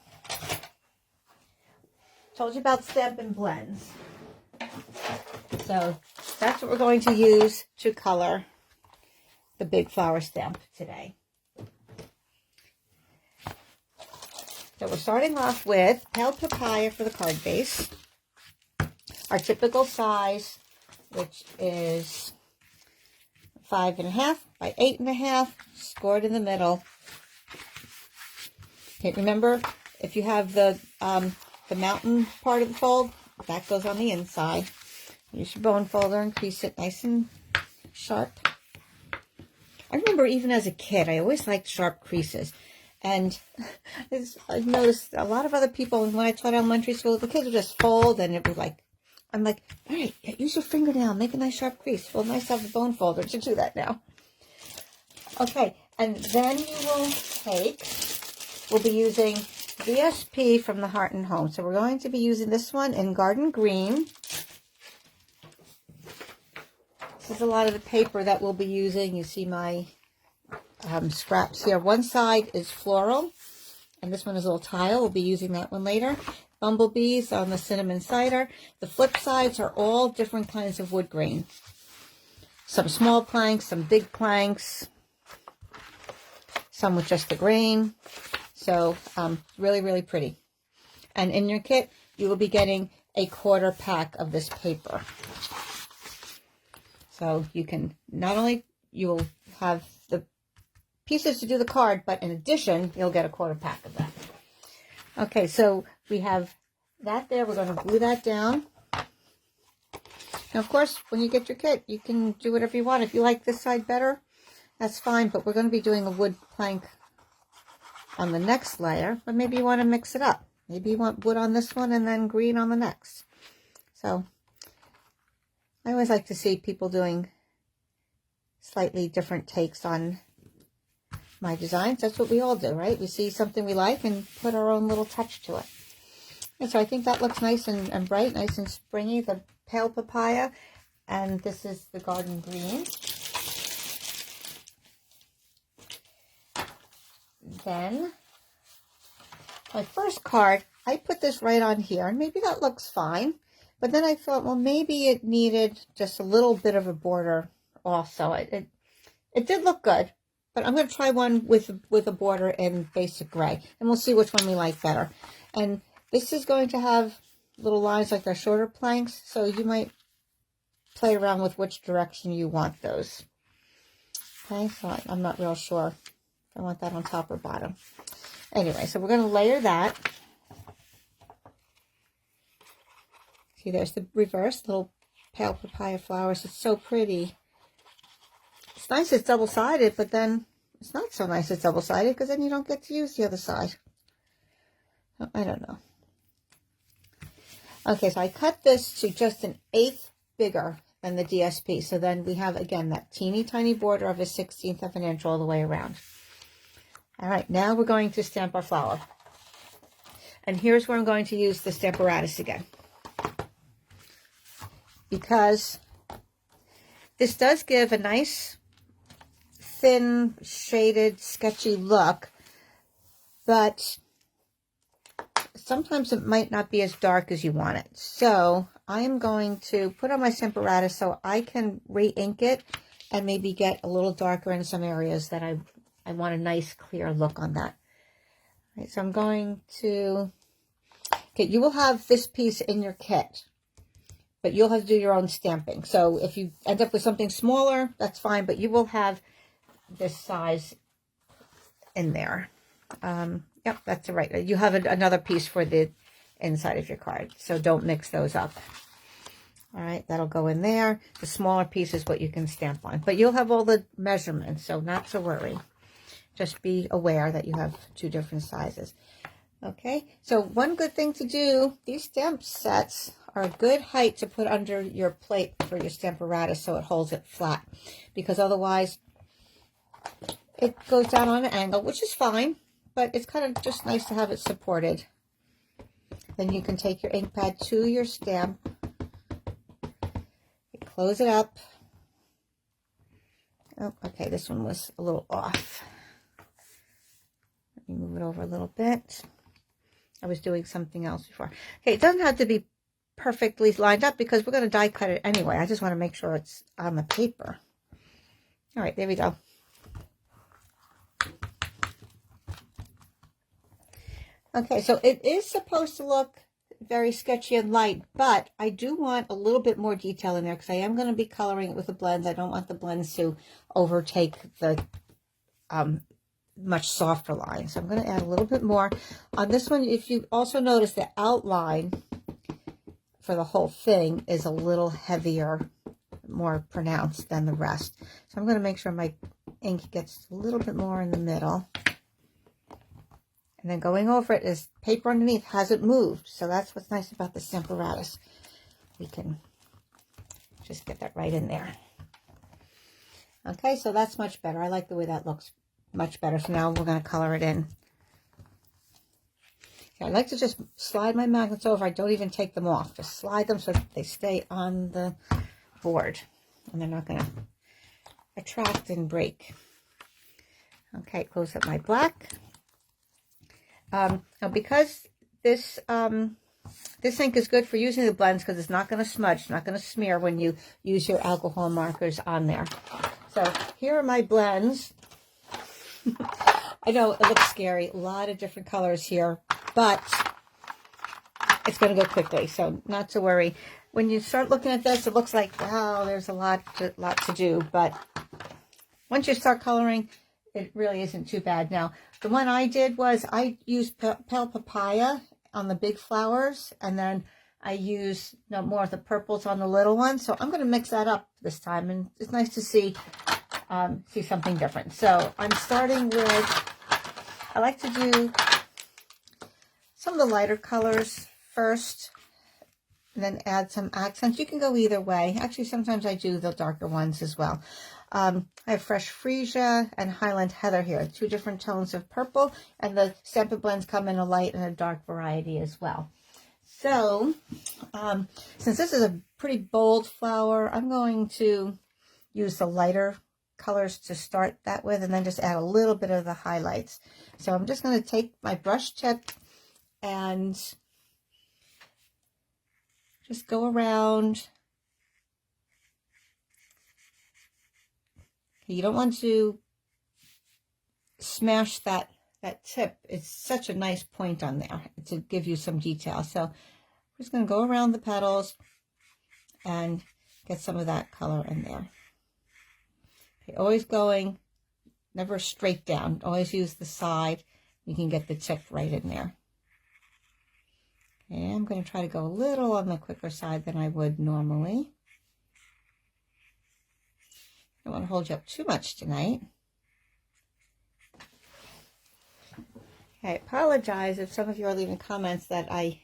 Told you about Stampin Blends. So, that's what we're going to use to color the big flower stamp today. So we're starting off with pale papaya for the card base. Our typical size, which is 5.5 by 8.5, scored in the middle. Okay, remember, if you have the mountain part of the fold, that goes on the inside. Use your bone folder and crease it nice and sharp. I remember even as a kid, I always liked sharp creases. And I've noticed a lot of other people, when I taught elementary school, the kids would just fold and it was like, I'm like, all right, use your fingernail, make a nice sharp crease. Well, nice to have a bone folder to do that now. Okay, and then you will take, we'll be using VSP from the Heart and Home. So we're going to be using this one in Garden Green. This is a lot of the paper that we'll be using. You see my scraps here. One side is floral, and this one is a little tile. We'll be using that one later. Bumblebees on the cinnamon cider. The flip sides are all different kinds of wood grain. Some small planks, some big planks, some with just the grain. So really, really pretty. And in your kit, you will be getting a 1/4 pack of this paper. So you can, not only you will have the pieces to do the card, but in addition, you'll get a 1/4 pack of that. Okay, so we have that there. We're going to glue that down. Now, of course, when you get your kit, you can do whatever you want. If you like this side better, that's fine, but we're going to be doing a wood plank on the next layer, but maybe you want to mix it up. Maybe you want wood on this one and then green on the next. So I always like to see people doing slightly different takes on my designs. That's what we all do, right? We see something we like and put our own little touch to it. And so I think that looks nice and bright, nice and springy, the pale papaya. And this is the Garden Green. Then my first card, I put this right on here, and maybe that looks fine. But then I thought, well, maybe it needed just a little bit of a border also. It did look good, but I'm going to try one with a border in basic gray, and we'll see which one we like better. And this is going to have little lines like our shorter planks, so you might play around with which direction you want those. Okay, so I'm not real sure if I want that on top or bottom. Anyway, so we're going to layer that. See, there's the reverse, little pale papaya flowers. It's so pretty. It's nice it's double-sided, but then it's not so nice it's double-sided because then you don't get to use the other side. I don't know. Okay, so I cut this to just 1/8 bigger than the DSP. So then we have, again, that teeny tiny border of 1/16 of an inch all the way around. All right, now we're going to stamp our flower. And here's where I'm going to use the Stamparatus again. because this does give a nice thin shaded sketchy look, but sometimes it might not be as dark as you want it. So I am going to put on my Stamparatus so I can re-ink it and maybe get a little darker in some areas that I want a nice clear look on that. All right, so I'm going to, okay, you will have this piece in your kit, but you'll have to do your own stamping. So if you end up with something smaller, that's fine, but you will have this size in there. Yep, that's right. You have another piece for the inside of your card, so don't mix those up. All right, that'll go in there. The smaller piece is what you can stamp on, but you'll have all the measurements, so not to worry. Just be aware that you have two different sizes. Okay, so one good thing to do, these stamp sets are a good height to put under your plate for your Stamparatus so it holds it flat, because otherwise it goes down on an angle, which is fine, but it's kind of just nice to have it supported. Then you can take your ink pad to your stamp, close it up. Oh, okay, this one was a little off. Let me move it over a little bit. I was doing something else before. Okay, it doesn't have to be perfectly lined up because we're going to die cut it anyway. I just want to make sure it's on the paper. All right, there we go. Okay, so it is supposed to look very sketchy and light, but I do want a little bit more detail in there because I am going to be coloring it with the blends. I don't want the blends to overtake the much softer line. So I'm going to add a little bit more. On this one, if you also notice, the outline for the whole thing is a little heavier, more pronounced than the rest. So I'm going to make sure my ink gets a little bit more in the middle. And then going over it is paper underneath hasn't moved. So that's what's nice about the Stamparatus. We can just get that right in there. Okay, so that's much better. I like the way that looks much better. So now we're going to color it in. Okay, I like to just slide my magnets over. I don't even take them off. Just slide them so that they stay on the board. And they're not going to attract and break. Okay, close up my black. Now, because this ink is good for using the blends because it's not going to smudge, not going to smear when you use your alcohol markers on there. So here are my blends. I know it looks scary, a lot of different colors here, but it's going to go quickly, so not to worry. When you start looking at this, it looks like, wow, there's a lot to do, but once you start coloring, it really isn't too bad. Now, the one I did was I used pale papaya on the big flowers, and then I used more of the purples on the little ones. So I'm going to mix that up this time, and it's nice to see something different. So I'm starting with, I like to do some of the lighter colors first, and then add some accents. You can go either way. Actually, sometimes I do the darker ones as well. I have Fresh Freesia and Highland Heather here, two different tones of purple, and the Stampin Blends come in a light and a dark variety as well. So, since this is a pretty bold flower, I'm going to use the lighter colors to start that with, and then just add a little bit of the highlights. So I'm just going to take my brush tip and just go around. You don't want to smash that tip. It's such a nice point on there to give you some detail. So I'm just going to go around the petals and get some of that color in there. Okay, always going, never straight down. Always use the side. You can get the tip right in there. Okay, I'm going to try to go a little on the quicker side than I would normally. I don't want to hold you up too much tonight. I apologize if some of you are leaving comments that I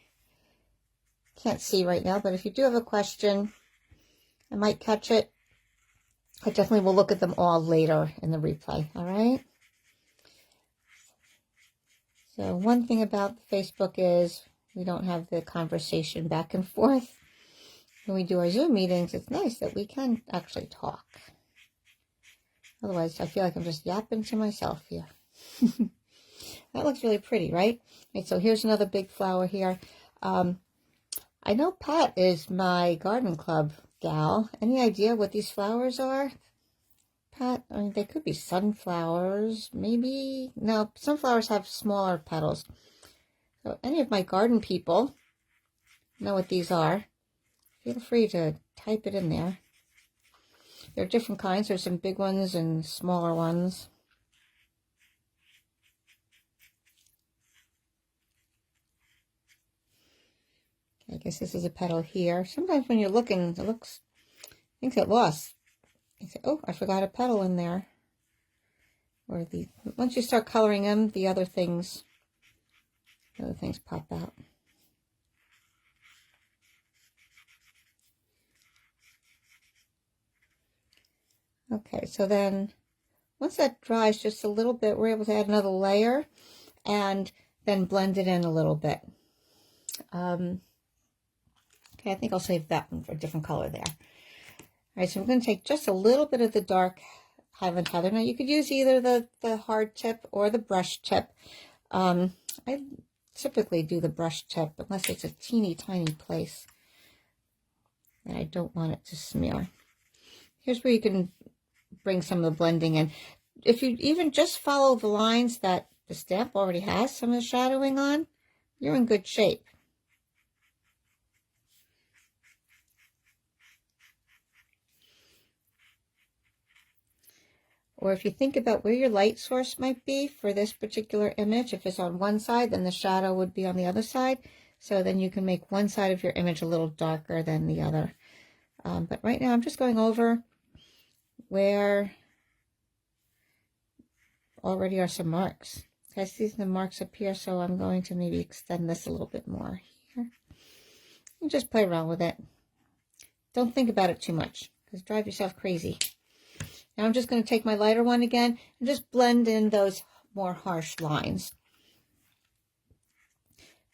can't see right now, but if you do have a question, I might catch it. I definitely will look at them all later in the replay, all right? So one thing about Facebook is we don't have the conversation back and forth. when we do our Zoom meetings, it's nice that we can actually talk. Otherwise, I feel like I'm just yapping to myself here. That looks really pretty, right? Okay, so here's another big flower here. I know Pat is my garden club gal. Any idea what these flowers are? Pat, I mean, they could be sunflowers, maybe. No, sunflowers have smaller petals. So any of my garden people know what these are, feel free to type it in there. There are different kinds. There's some big ones and smaller ones. I guess this is a petal here. Sometimes when you're looking, it looks, things get lost. You say, oh, I forgot a petal in there. Or once you start coloring them, the other things pop out. Okay, so then once that dries just a little bit, we're able to add another layer and then blend it in a little bit. Okay, I think I'll save that one for a different color there. All right, so I'm going to take just a little bit of the dark Highland Heather. Now, you could use either the hard tip or the brush tip. I typically do the brush tip unless it's a teeny tiny place and I don't want it to smear. Here's where you can bring some of the blending in. If you even just follow the lines that the stamp already has some of the shadowing on, you're in good shape. Or if you think about where your light source might be for this particular image, if it's on one side, then the shadow would be on the other side. So then you can make one side of your image a little darker than the other. But right now I'm just going over where already are some marks. I see the marks up here, so I'm going to maybe extend this a little bit more here. And just play around with it. Don't think about it too much, because drive yourself crazy. Now I'm just going to take my lighter one again and just blend in those more harsh lines.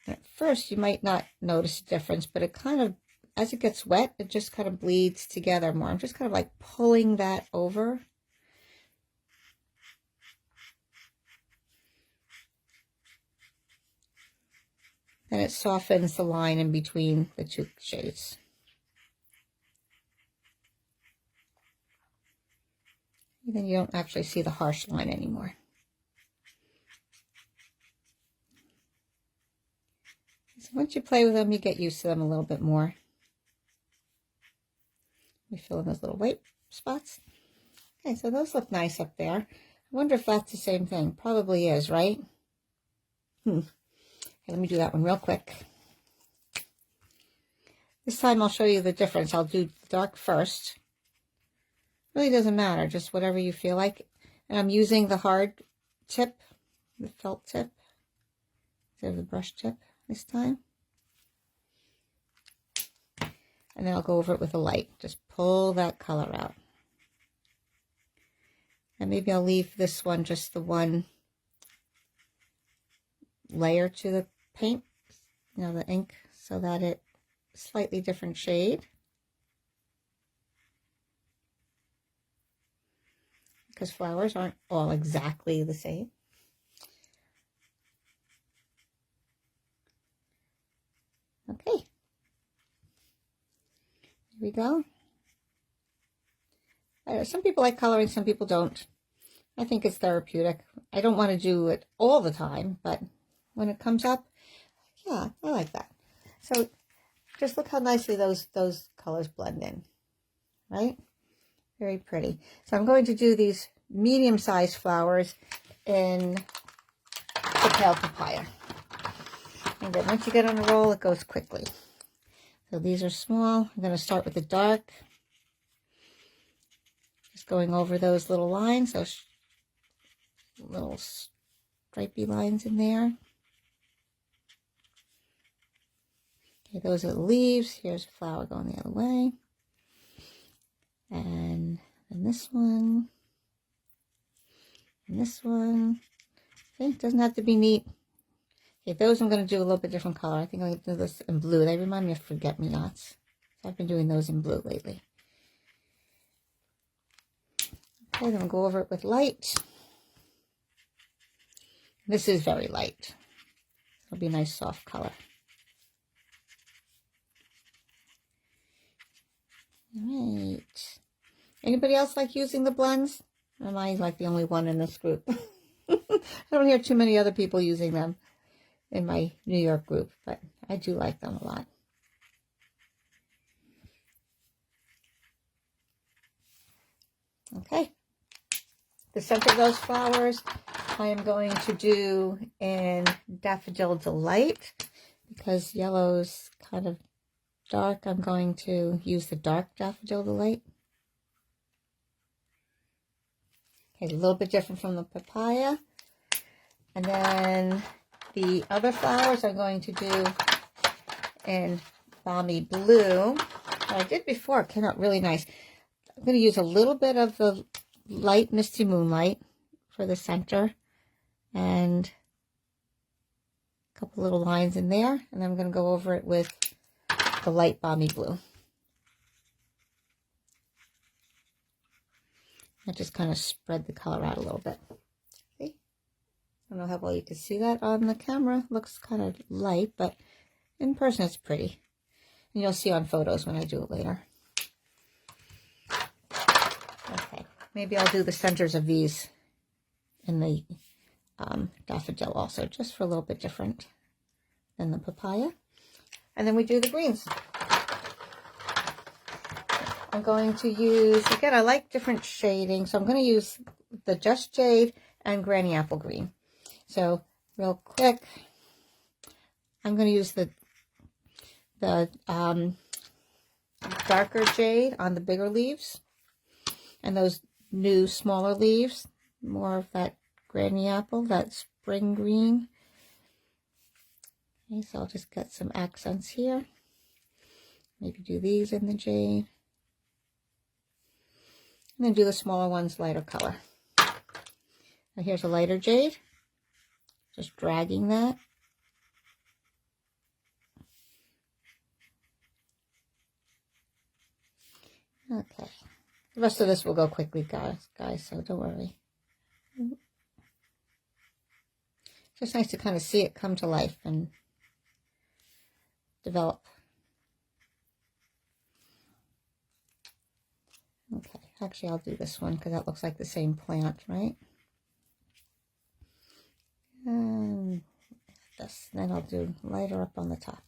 At first, you might not notice a difference, but it kind of, as it gets wet, it just kind of bleeds together more. I'm just kind of like pulling that over. And it softens the line in between the two shades. And then you don't actually see the harsh line anymore. So once you play with them, you get used to them a little bit more. We fill in those little white spots. Okay, so those look nice up there. I wonder if that's the same thing. Probably is, right? Okay, let me do that one real quick. This time I'll show you the difference. I'll do dark first. Really doesn't matter, just whatever you feel like. And I'm using the hard tip, the felt tip, instead of the brush tip this time. And then I'll go over it with a light. Just pull that color out. And maybe I'll leave this one just the one layer to the paint, you know, the ink, so that it's slightly different shade. Because flowers aren't all exactly the same. Okay. Here we go. Some people like coloring, some people don't. I think it's therapeutic. I don't want to do it all the time, but when it comes up, yeah, I like that. So just look how nicely those colors blend in, right? Very pretty. So I'm going to do these medium-sized flowers in the pale papaya. And then once you get on a roll, it goes quickly. So these are small. I'm going to start with the dark. Just going over those little lines, those little stripy lines in there. Okay, those are the leaves. Here's a flower going the other way. And then this one. And this one. Okay, it doesn't have to be neat. Okay, those I'm going to do a little bit different color. I think I'm going to do this in blue. They remind me of forget-me-nots. I've been doing those in blue lately. Okay, then we'll go over it with light. This is very light. It'll be a nice soft color. All right. Anybody else like using the blends? Or am I like the only one in this group? I don't hear too many other people using them in my New York group, but I do like them a lot. Okay. The center of those flowers I am going to do in Daffodil Delight, because yellow's kind of dark. I'm going to use the dark Daffodil Delight. Okay, a little bit different from the papaya. And then the other flowers I'm going to do in Balmy Blue. What I did before came out really nice. I'm going to use a little bit of the light Misty Moonlight for the center and a couple little lines in there, and then I'm going to go over it with the light Balmy Blue. I just kind of spread the color out a little bit. See? I don't know how well you can see that on the camera. It looks kind of light, but in person it's pretty. And you'll see on photos when I do it later. Okay, maybe I'll do the centers of these in the daffodil also, just for a little bit different than the papaya. And then we do the greens. I'm going to use, again, I like different shading, so I'm going to use the Just Jade and Granny Apple Green. So real quick, I'm going to use the darker jade on the bigger leaves, and those new smaller leaves, more of that Granny Apple, that spring green. Okay, so I'll just get some accents here. Maybe do these in the jade. And then do the smaller ones lighter color. Now here's a lighter jade. Just dragging that. Okay. The rest of this will go quickly, guys, so don't worry. It's just nice to kind of see it come to life and develop. Okay, actually I'll do this one because that looks like the same plant, right? And this, then I'll do lighter up on the top.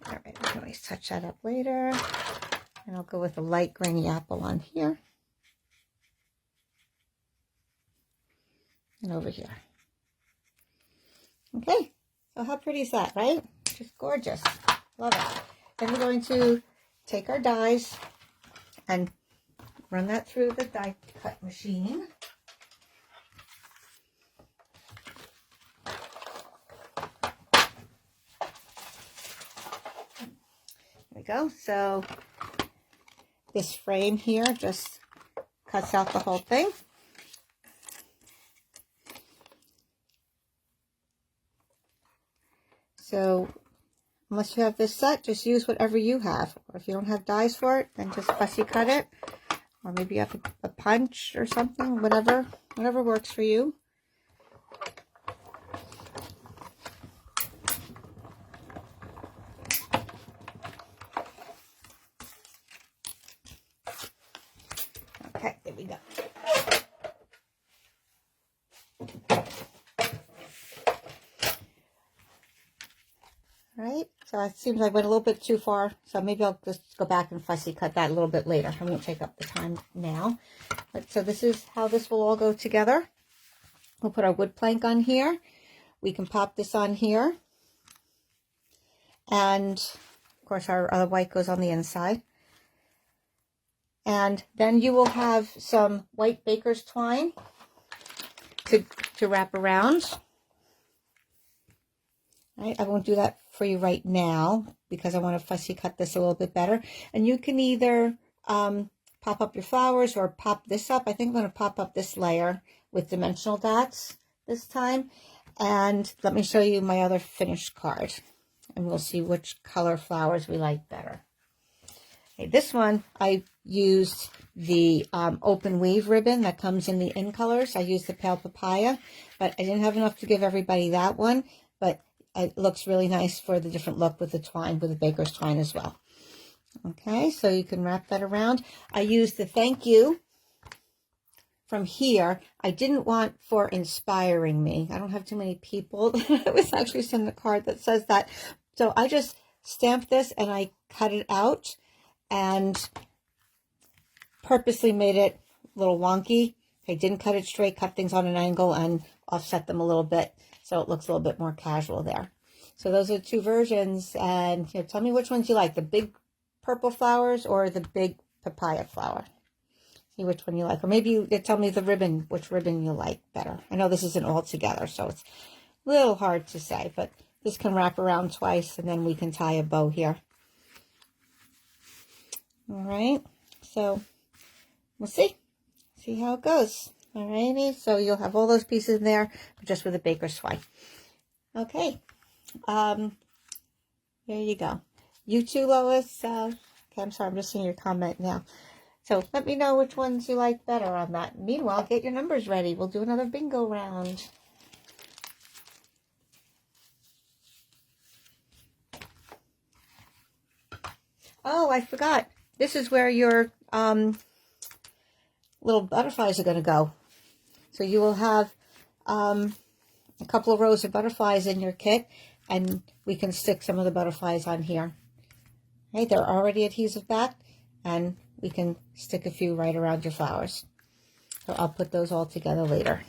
All right, we can always touch that up later. And I'll go with a light Granny Apple on here. And over here. Okay, so how pretty is that, right? Just gorgeous. Love it. Then we're going to take our dies and run that through the die cut machine. There we go. So this frame here just cuts out the whole thing. So unless you have this set, just use whatever you have. Or if you don't have dies for it, then just fussy cut it. Or maybe you have a punch or something, whatever works for you. Okay, there we go. Right, so it seems I went a little bit too far, so maybe I'll just go back and fussy cut that a little bit later. I won't take up the time now. But so this is how this will all go together. We'll put our wood plank on here. We can pop this on here. And of course our other white goes on the inside. And then you will have some white baker's twine to wrap around. Right, I won't do that for you right now because I want to fussy cut this a little bit better. And you can either pop up your flowers or pop this up. I think I'm going to pop up this layer with dimensional dots this time. And let me show you my other finished card. and we'll see which color flowers we like better. Okay, this one, I used the open weave ribbon that comes in the in colors. I used the pale papaya, but I didn't have enough to give everybody that one, but it looks really nice for the different look with the twine, with the baker's twine as well. Okay, so you can wrap that around. I used the thank you from here. I didn't want for inspiring me. I don't have too many people that was actually sent a card that says that. So I just stamped this and I cut it out and purposely made it a little wonky. I didn't cut it straight, cut things on an angle and offset them a little bit so it looks a little bit more casual there. So those are two versions, and tell me which ones you like, the big purple flowers or the big papaya flower. See which one you like, or maybe you tell me the ribbon, which ribbon you like better. I know this isn't all together, so it's a little hard to say, but this can wrap around twice and then we can tie a bow here. All right, so we'll see how it goes. All righty, so you'll have all those pieces in there, just with a baker's twine. Okay, there you go. You too, Lois. Okay, I'm sorry, I'm just seeing your comment now. So let me know which ones you like better on that. Meanwhile, get your numbers ready. We'll do another bingo round. Oh, I forgot. This is where your little butterflies are going to go. So you will have a couple of rows of butterflies in your kit, and we can stick some of the butterflies on here. Right, they're already adhesive back, and we can stick a few right around your flowers. So I'll put those all together later.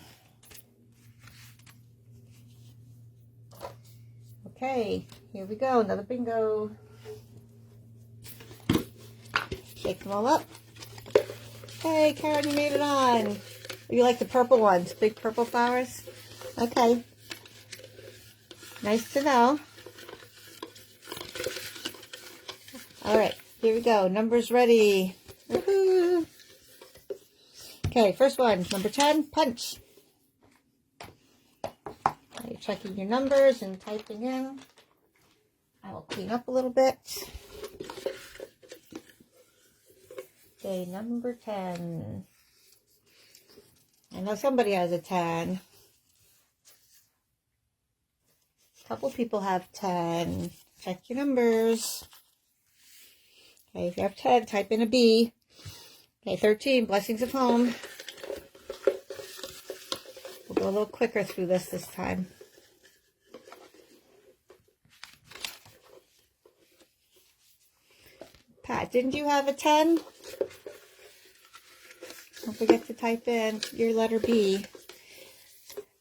Okay, here we go, another bingo. Shake them all up. Hey, Karen, you made it on. You like the purple ones, big purple flowers? Okay. Nice to know. All right, here we go. Numbers ready. Woohoo! Okay, first one, number 10, punch. Now you're checking your numbers and typing in. I will clean up a little bit. Okay, number 10. I know somebody has a 10. A couple people have 10. Check your numbers. Okay, if you have 10, type in a B. Okay, 13, blessings of home. We'll go a little quicker through this time. Pat, didn't you have a 10? Don't forget to type in your letter B.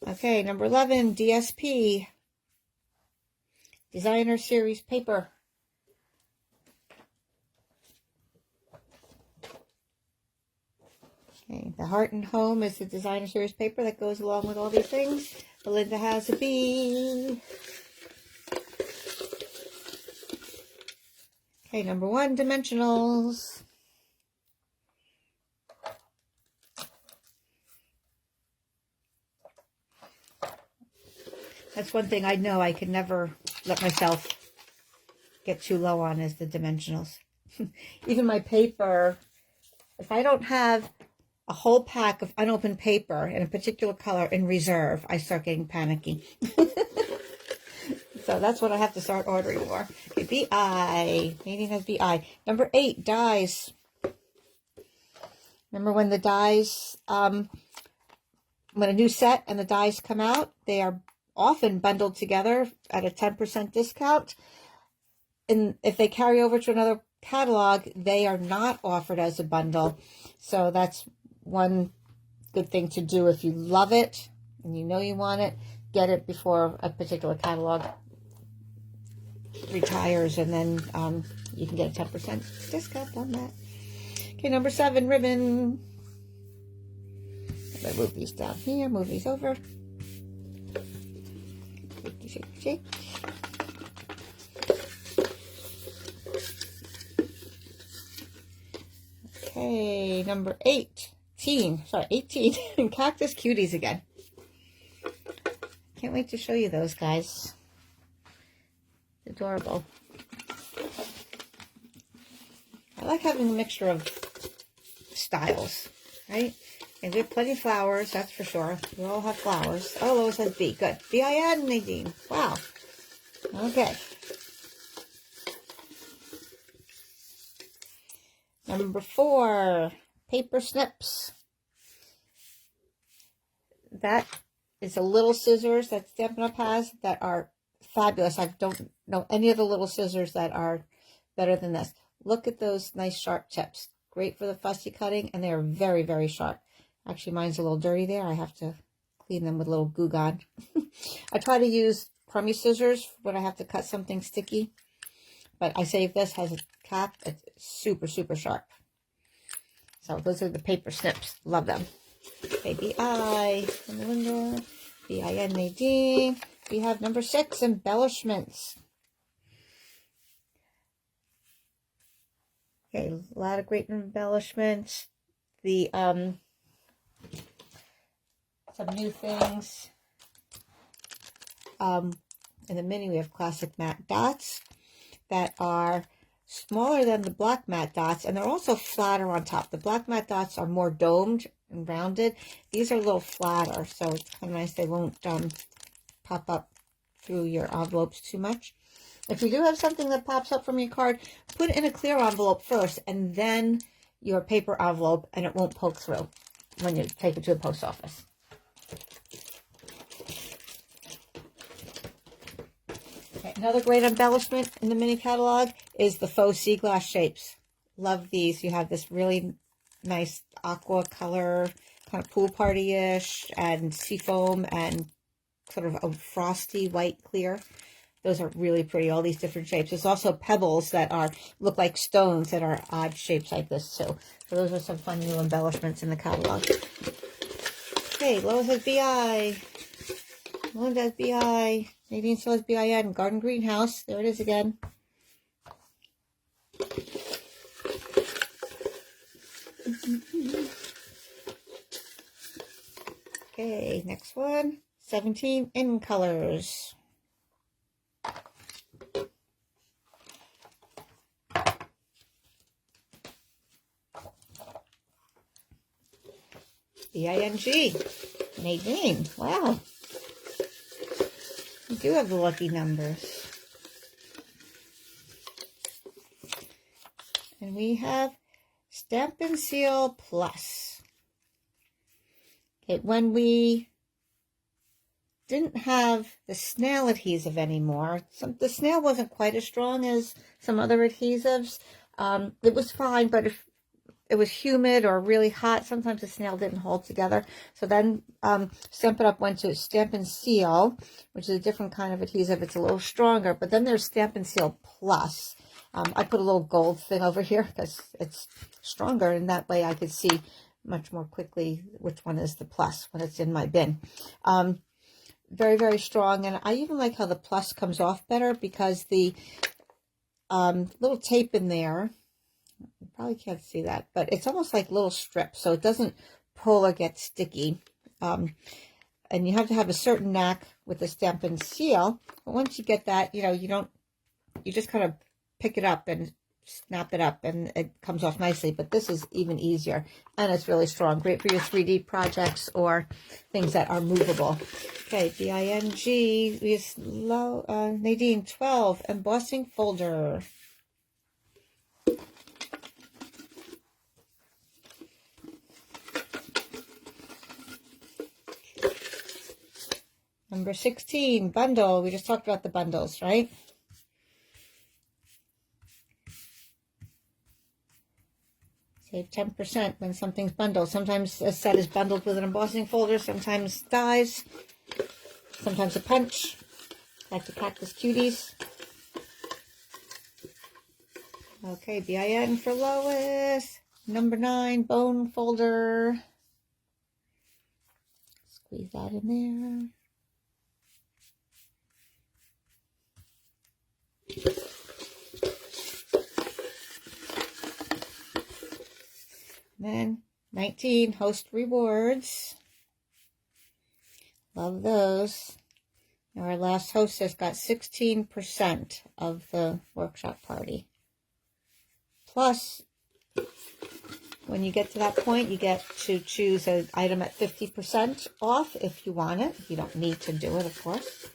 Okay, number 11, DSP. Designer Series Paper. Okay, the Heart and Home is the Designer Series paper that goes along with all these things. Belinda has a B. Okay, number 1, Dimensionals. That's one thing I know I can never let myself get too low on is the dimensionals. Even my paper, if I don't have a whole pack of unopened paper in a particular color in reserve, I start getting panicky. So that's what I have to start ordering more. Okay, BI. Nadine has BI. Number 8, dies. Remember when the dies, when a new set and the dies come out, they are often bundled together at a 10% discount. And if they carry over to another catalog, they are not offered as a bundle. So that's one good thing to do. If you love it and you know you want it, get it before a particular catalog retires, and then you can get a 10% discount on that. Okay, number 7, ribbon. I'm going to move these down here, move these over. Shake, shake, shake. Okay, number 18. Cactus Cuties again. Can't wait to show you those guys. The Adorable. I like having a mixture of styles, right? And we have plenty of flowers, that's for sure. We all have flowers. Oh, Lois has B. Good. B-I-N, Nadine. Wow. Okay. Number 4, paper snips. That is a little scissors that Stampin' Up! Has that are fabulous. I don't know any of the little scissors that are better than this. Look at those nice sharp tips. Great for the fussy cutting, and they are very, very sharp. Actually, mine's a little dirty there. I have to clean them with a little Goo Gone. I try to use crummy scissors when I have to cut something sticky. But I say if this has a cap, it's super, super sharp. So those are the paper snips. Love them. Okay, B-I in the window. B-I-N, Nadine. We have number 6, embellishments. Okay, a lot of great embellishments. The some new things. In the mini, we have classic matte dots that are smaller than the black matte dots, and they're also flatter on top. The black matte dots are more domed and rounded. These are a little flatter, so it's kind of nice. They won't pop up through your envelopes too much. If you do have something that pops up from your card, put it in a clear envelope first, and then your paper envelope, and it won't poke through when you take it to the post office. Okay, another great embellishment in the mini catalog is the faux sea glass shapes. Love these. You have this really nice aqua color, kind of pool party-ish, and sea foam, and sort of a frosty white clear. Those are really pretty, all these different shapes. There's also pebbles that look like stones that are odd shapes like this too. So those are some fun new embellishments in the catalog. Okay, Lois has B-I. Melinda has B-I. Nadine still has B-I-N. Garden Greenhouse. There it is again. Okay, next one. 17 in colors. B-I-N-G. Nadine. Wow. You do have the lucky numbers. And we have Stampin' Seal Plus. Okay, when we didn't have the snail adhesive anymore, the snail wasn't quite as strong as some other adhesives. It was fine, but if it was humid or really hot, sometimes the snail didn't hold together. So then Stampin' Up! Went to Stampin' Seal, which is a different kind of adhesive. It's a little stronger, but then there's Stampin' Seal Plus. I put a little gold thing over here because it's stronger, and that way I could see much more quickly which one is the plus when it's in my bin. Very, very strong, and I even like how the plus comes off better because the little tape in there, you probably can't see that, but it's almost like little strips, so it doesn't pull or get sticky. And you have to have a certain knack with the Stampin' Seal. But once you get that, you just kind of pick it up and snap it up, and it comes off nicely. But this is even easier, and it's really strong. Great for your 3D projects or things that are movable. Okay, B-I-N-G. We have Nadine 12 Embossing Folder. Number 16, bundle. We just talked about the bundles, right? Save 10% when something's bundled. Sometimes a set is bundled with an embossing folder, sometimes dies, sometimes a punch, like the Cactus Cuties. Okay, B-I-N for Lois. Number 9, bone folder. Squeeze that in there. Then 19, host rewards. Love those. Our last hostess got 16% of the workshop party. Plus, when you get to that point, you get to choose an item at 50% off if you want it. You don't need to do it, of course.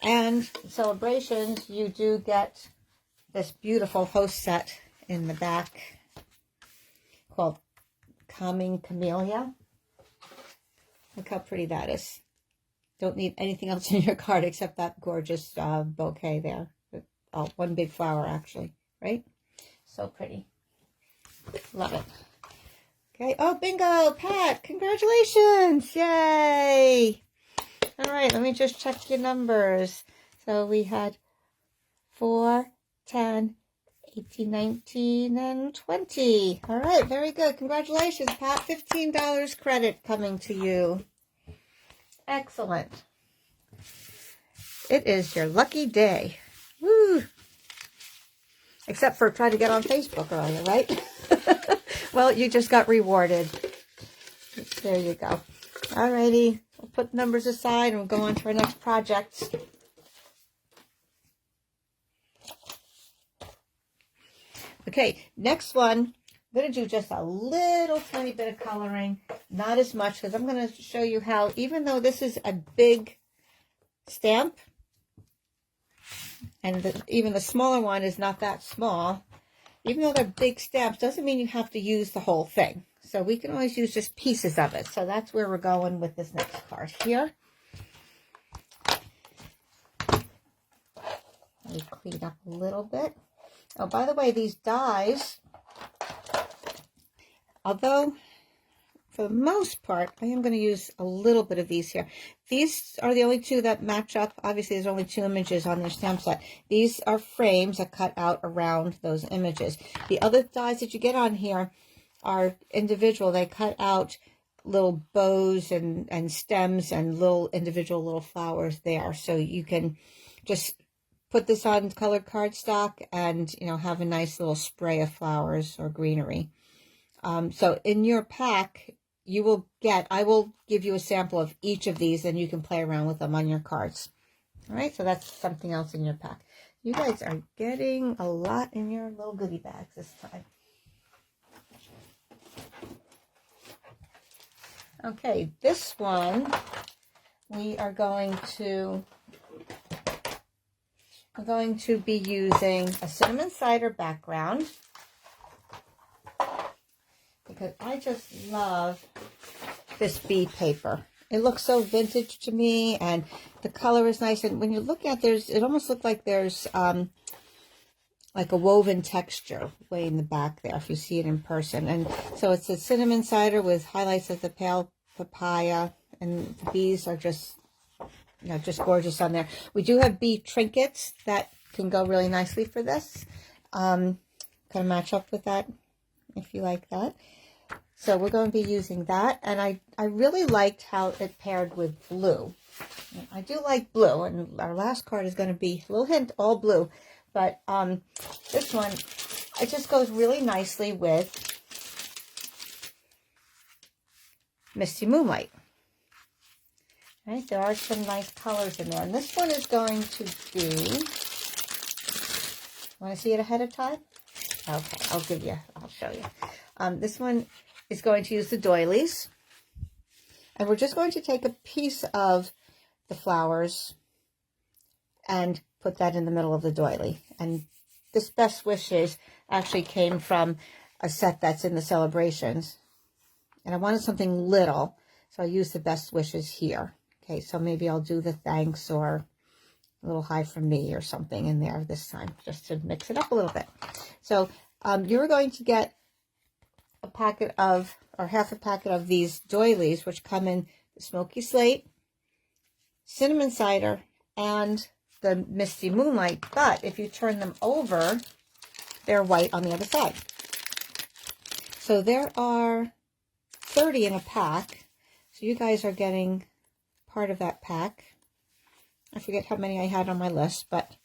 And celebrations, you do get this beautiful host set in the back called Calming Camellia. Look how pretty that is. Don't need anything else in your card except that gorgeous bouquet there. Oh, one big flower, actually, right? So pretty. Love it. Okay. Oh, bingo, Pat. Congratulations. Yay. All right. Let me just check your numbers. So we had 4, 10, 18, 19, and 20. All right. Very good. Congratulations, Pat. $15 credit coming to you. Excellent. It is your lucky day. Woo. Except for trying to get on Facebook earlier, right? Well, you just got rewarded. There you go. Alrighty. We'll put numbers aside and we'll go on to our next project. Okay, next one. I'm going to do just a little tiny bit of coloring. Not as much, because I'm going to show you how, even though this is a big stamp, and even the smaller one is not that small, even though they're big stamps, doesn't mean you have to use the whole thing. So we can always use just pieces of it. So that's where we're going with this next card here. Let me clean up a little bit. Oh, by the way, these dies, although for the most part, I am going to use a little bit of these here. These are the only two that match up. Obviously, there's only 2 images on their stamp set. These are frames that cut out around those images. The other dies that you get on here are individual. They cut out little bows and stems and little individual little flowers there. So you can just put this on colored cardstock and, you know, have a nice little spray of flowers or greenery. So in your pack, I will give you a sample of each of these and you can play around with them on your cards. All right, so that's something else in your pack. You guys are getting a lot in your little goodie bags this time. Okay, this one, we're going to be using a cinnamon cider background, because I just love this bead paper. It looks so vintage to me, and the color is nice. And when you look at it almost looks like there's like a woven texture way in the back there if you see it in person. And so it's a cinnamon cider with highlights of the pale papaya, and the bees are just, you know, just gorgeous on there. We do have bee trinkets that can go really nicely for this. Kind of match up with that if you like that. So we're going to be using that, and I really liked how it paired with blue. I do like blue, and our last card is going to be, a little hint, all blue. But this one, it just goes really nicely with Misty Moonlight. Right, there are some nice colors in there. And this one is going to be, want to see it ahead of time? Okay, I'll show you. This one is going to use the doilies. And we're just going to take a piece of the flowers and put that in the middle of the doily. And this Best Wishes actually came from a set that's in the celebrations. And I wanted something little, so I used the Best Wishes here. Okay, so maybe I'll do the thanks or a little hi from me or something in there this time, just to mix it up a little bit. So you're going to get a packet of, or half a packet of these doilies, which come in the Smoky Slate, Cinnamon Cider, and the Misty Moonlight. But if you turn them over, they're white on the other side. So there are 30 in a pack. So you guys are getting part of that pack. I forget how many I had on my list, but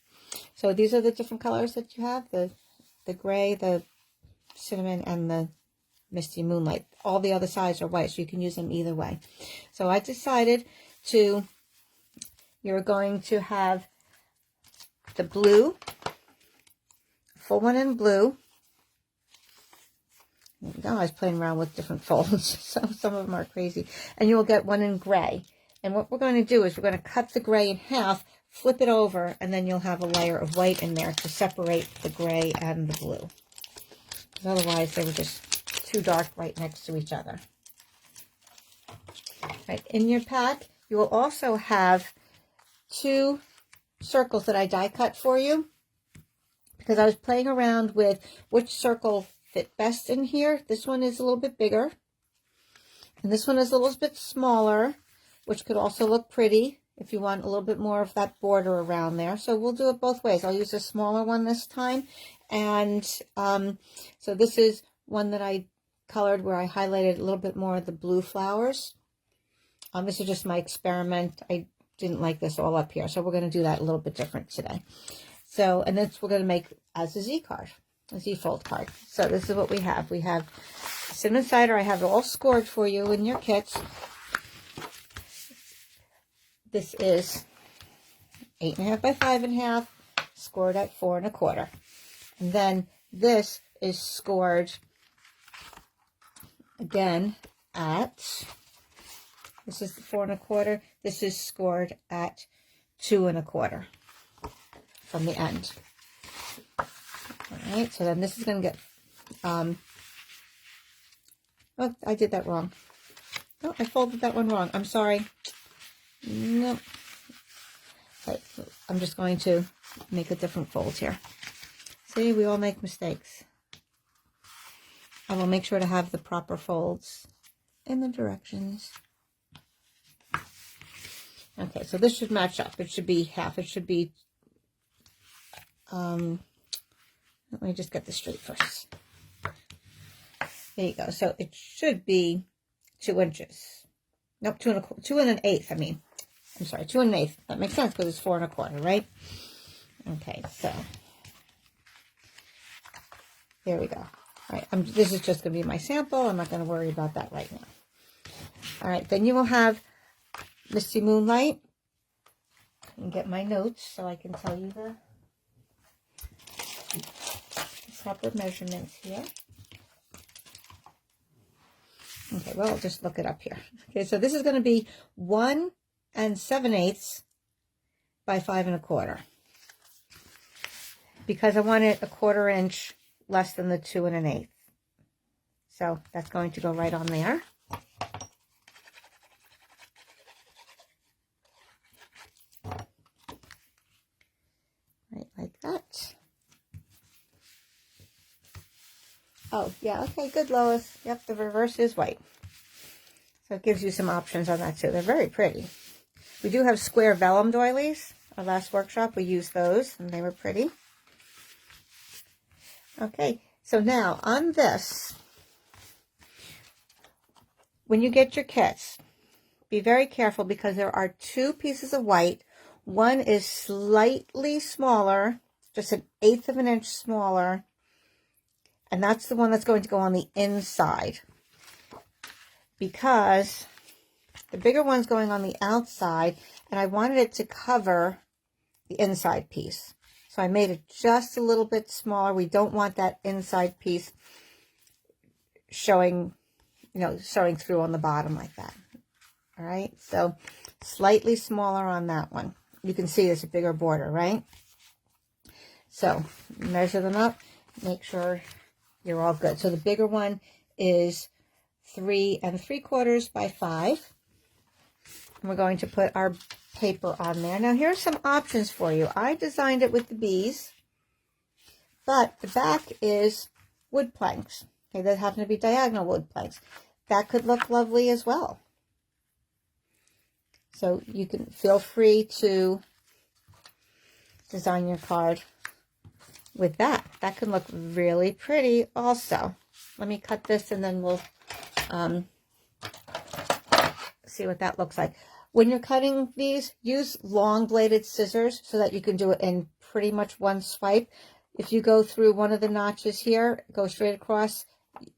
so these are the different colors that you have, the gray, the cinnamon, and the Misty Moonlight. All the other sides are white, so you can use them either way. So I decided to you're going to have the blue, full one in blue. Now I was playing around with different folds, so some of them are crazy. And you will get one in gray. And what we're going to do is we're going to cut the gray in half, flip it over, and then you'll have a layer of white in there to separate the gray and the blue. Because otherwise they were just too dark right next to each other. Right, in your pack, you will also have 2 circles that I die cut for you, because I was playing around with which circle fit best in here. This one is a little bit bigger, and this one is a little bit smaller, which could also look pretty if you want a little bit more of that border around there. So we'll do it both ways. I'll use a smaller one this time, and so this is one that I colored where I highlighted a little bit more of the blue flowers. This is just my experiment. I didn't like this all up here, so we're going to do that a little bit different today. So, and this we're going to make as a Z card, a Z fold card. So this is what we have. We have cinnamon cider. I have it all scored for you in your kits. This is 8.5 by 5.5, scored at 4 1/4. And then this is scored again at, this is the 4 1/4. This is scored at 2 1/4 from the end. All right, so then this is going to get, oh, I did that wrong. Oh, I folded that one wrong. I'm sorry. Nope. Right, I'm just going to make a different fold here. See, we all make mistakes. I will make sure to have the proper folds in the directions. Okay, so this should match up. It should be half. It should be, let me just get this straight first. There you go. So it should be 2 inches. Nope, 2 1/8, I mean. I'm sorry, 2 1/8. That makes sense because it's 4 1/4, right? Okay, so there we go. All right, this is just going to be my sample. I'm not going to worry about that right now. All right, then you will have Misty Moonlight. And get my notes so I can tell you the proper measurements here. Okay, well, I'll just look it up here. Okay, so this is going to be 1 7/8 by 5 1/4. Because I want it 1/4 inch less than the 2 1/8. So that's going to go right on there. Right, like that. Oh, yeah, okay, good, Lois. Yep, the reverse is white. So it gives you some options on that too. They're very pretty. We do have square vellum doilies. Our last workshop, we used those, and they were pretty. Okay, so now on this, when you get your kits, be very careful because there are 2 pieces of white. One is slightly smaller, just 1/8 of an inch smaller, and that's the one that's going to go on the inside, because the bigger one's going on the outside, and I wanted it to cover the inside piece. So I made it just a little bit smaller. We don't want that inside piece showing, showing through on the bottom like that. All right, so slightly smaller on that one. You can see there's a bigger border, right? So measure them up, make sure you're all good. So the bigger one is 3 3/4 by 5. And we're going to put our paper on there. Now here's some options for you. I designed it with the bees, but the back is wood planks. Okay, that happen to be diagonal wood planks. That could look lovely as well. So you can feel free to design your card with that. That can look really pretty also. Let me cut this and then we'll see what that looks like. When you're cutting these, use long bladed scissors so that you can do it in pretty much one swipe. If you go through one of the notches here, go straight across,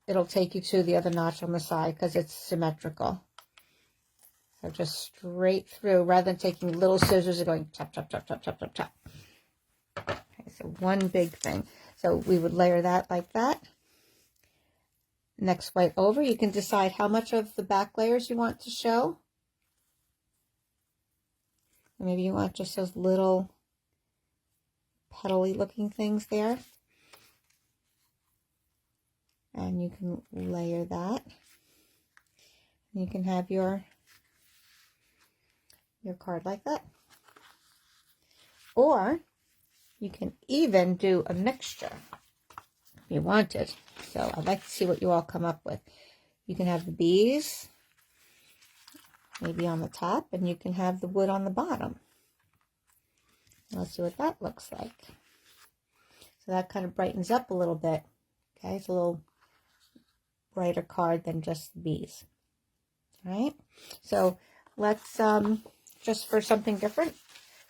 it'll take you to the other notch on the side because it's symmetrical. So just straight through rather than taking little scissors and going chop, chop, chop, chop, chop, chop, chop. Okay, so one big thing. So we would layer that like that. Next white over, you can decide how much of the back layers you want to show. Maybe you want just those little petally looking things there. And you can layer that. You can have your card like that. Or you can even do a mixture if you wanted. So I'd like to see what you all come up with. You can have the bees maybe on the top, and you can have the wood on the bottom. Let's see what that looks like. So that kind of brightens up a little bit. Okay, it's a little brighter card than just the bees. All right, so let's just for something different,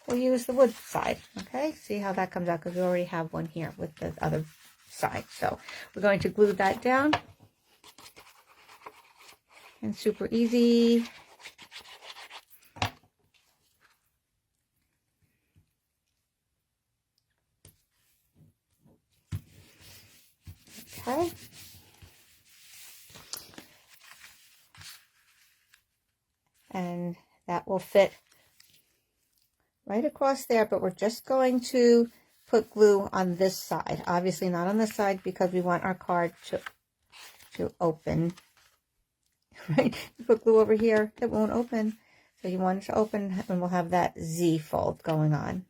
we'll use the wood side. Okay, see how that comes out, because we already have one here with the other side. So we're going to glue that down, and super easy. Okay. And that will fit right across there, but we're just going to put glue on this side. Obviously not on this side, because we want our card to open. Right? You put glue over here, it won't open. So you want it to open, and we'll have that Z fold going on.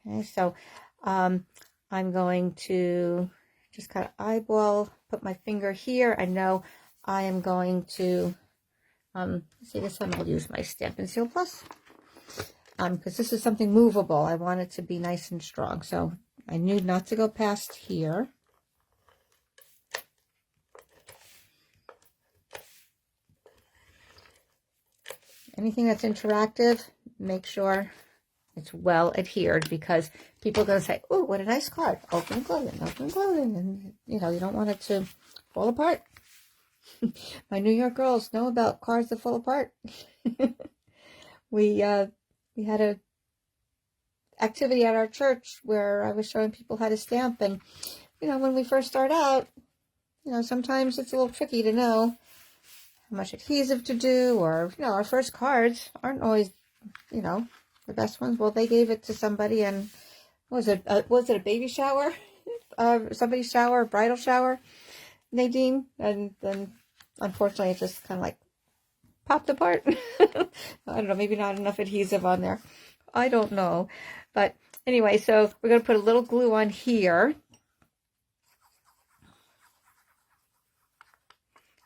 Okay, so I'm going to just kind of eyeball, put my finger here. I know I am going to, see, this time I'll use my Stampin' Seal Plus, because this is something movable. I want it to be nice and strong. So I knew not to go past here. Anything that's interactive, make sure it's well adhered, because people are going to say, oh, what a nice card. Open, close it, open, close it. And, you know, you don't want it to fall apart. My New York girls know about cards that fall apart. We had a activity at our church where I was showing people how to stamp. And, you know, when we first start out, you know, sometimes it's a little tricky to know how much adhesive to do, or, you know, our first cards aren't always, you know, the best ones. Well, they gave it to somebody, and was it a baby shower? Somebody's shower, bridal shower, Nadine, and then unfortunately it just kind of like popped apart. I don't know, maybe not enough adhesive on there. I don't know. But anyway, so we're going to put a little glue on here.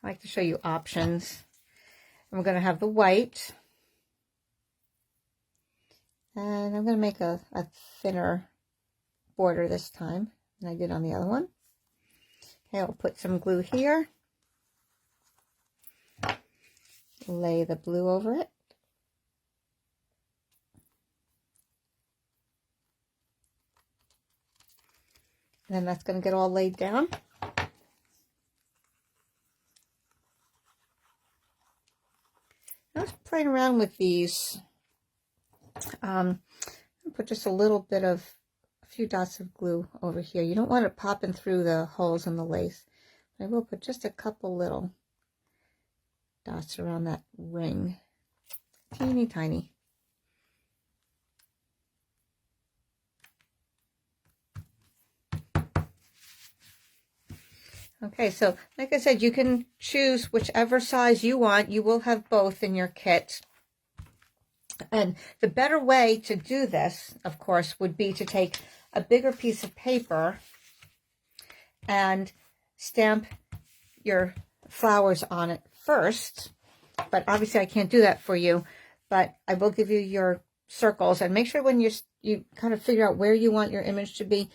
I like to show you options. And we're going to have the white. And I'm going to make a thinner border this time than I did on the other one. Okay, I'll put some glue here. Lay the blue over it. And then that's going to get all laid down. I was playing around with these. I'll put just a little bit of, a few dots of glue over here. You don't want it popping through the holes in the lace. I will put just a couple little dots around that ring. Teeny tiny. Okay, so like I said, you can choose whichever size you want. You will have both in your kit. And the better way to do this, of course, would be to take a bigger piece of paper and stamp your flowers on it first. But obviously I can't do that for you, but I will give you your circles. And make sure when you kind of figure out where you want your image to be,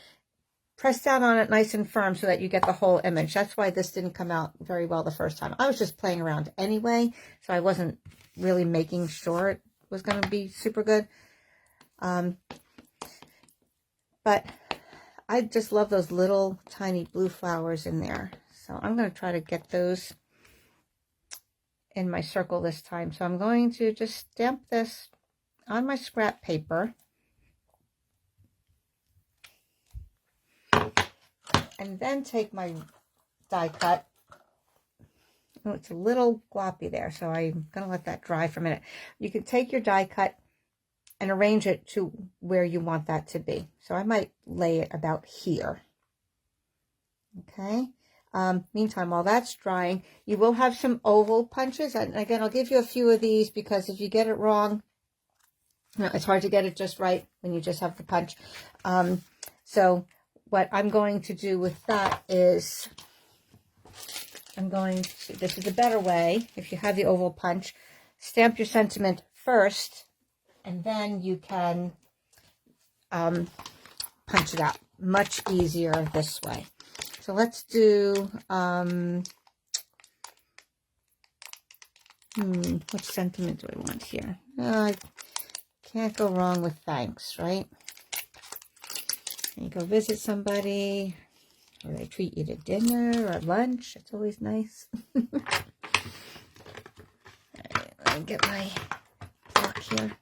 press down on it nice and firm so that you get the whole image. That's why this didn't come out very well the first time. I was just playing around anyway, so I wasn't really making sure it was going to be super good. But I just love those little tiny blue flowers in there. So I'm going to try to get those in my circle this time. So I'm going to just stamp this on my scrap paper. And then take my die cut. Oh, it's a little gloppy there, so I'm going to let that dry for a minute. You can take your die cut and arrange it to where you want that to be. So I might lay it about here. Okay. Meantime, while that's drying, you will have some oval punches. And again, I'll give you a few of these because if you get it wrong, you know, it's hard to get it just right when you just have the punch. So what I'm going to do with that is this is a better way, if you have the oval punch, stamp your sentiment first, and then you can punch it out. Much easier this way. So let's do, which sentiment do I want here? I can't go wrong with thanks, right? You go visit somebody, or they treat you to dinner or lunch. It's always nice. All right, let me get my block here.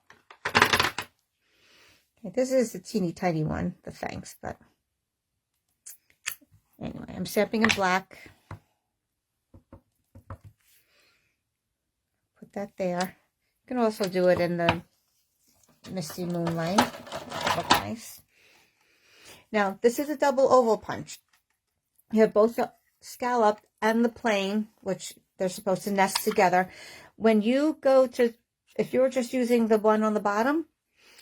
Okay, this is a teeny tiny one, the thanks, but anyway, I'm stamping in black. Put that there. You can also do it in the misty moonlight. Look nice. Now, this is a double oval punch. You have both the scallop and the plain, which they're supposed to nest together. When you go to, if you're just using the one on the bottom,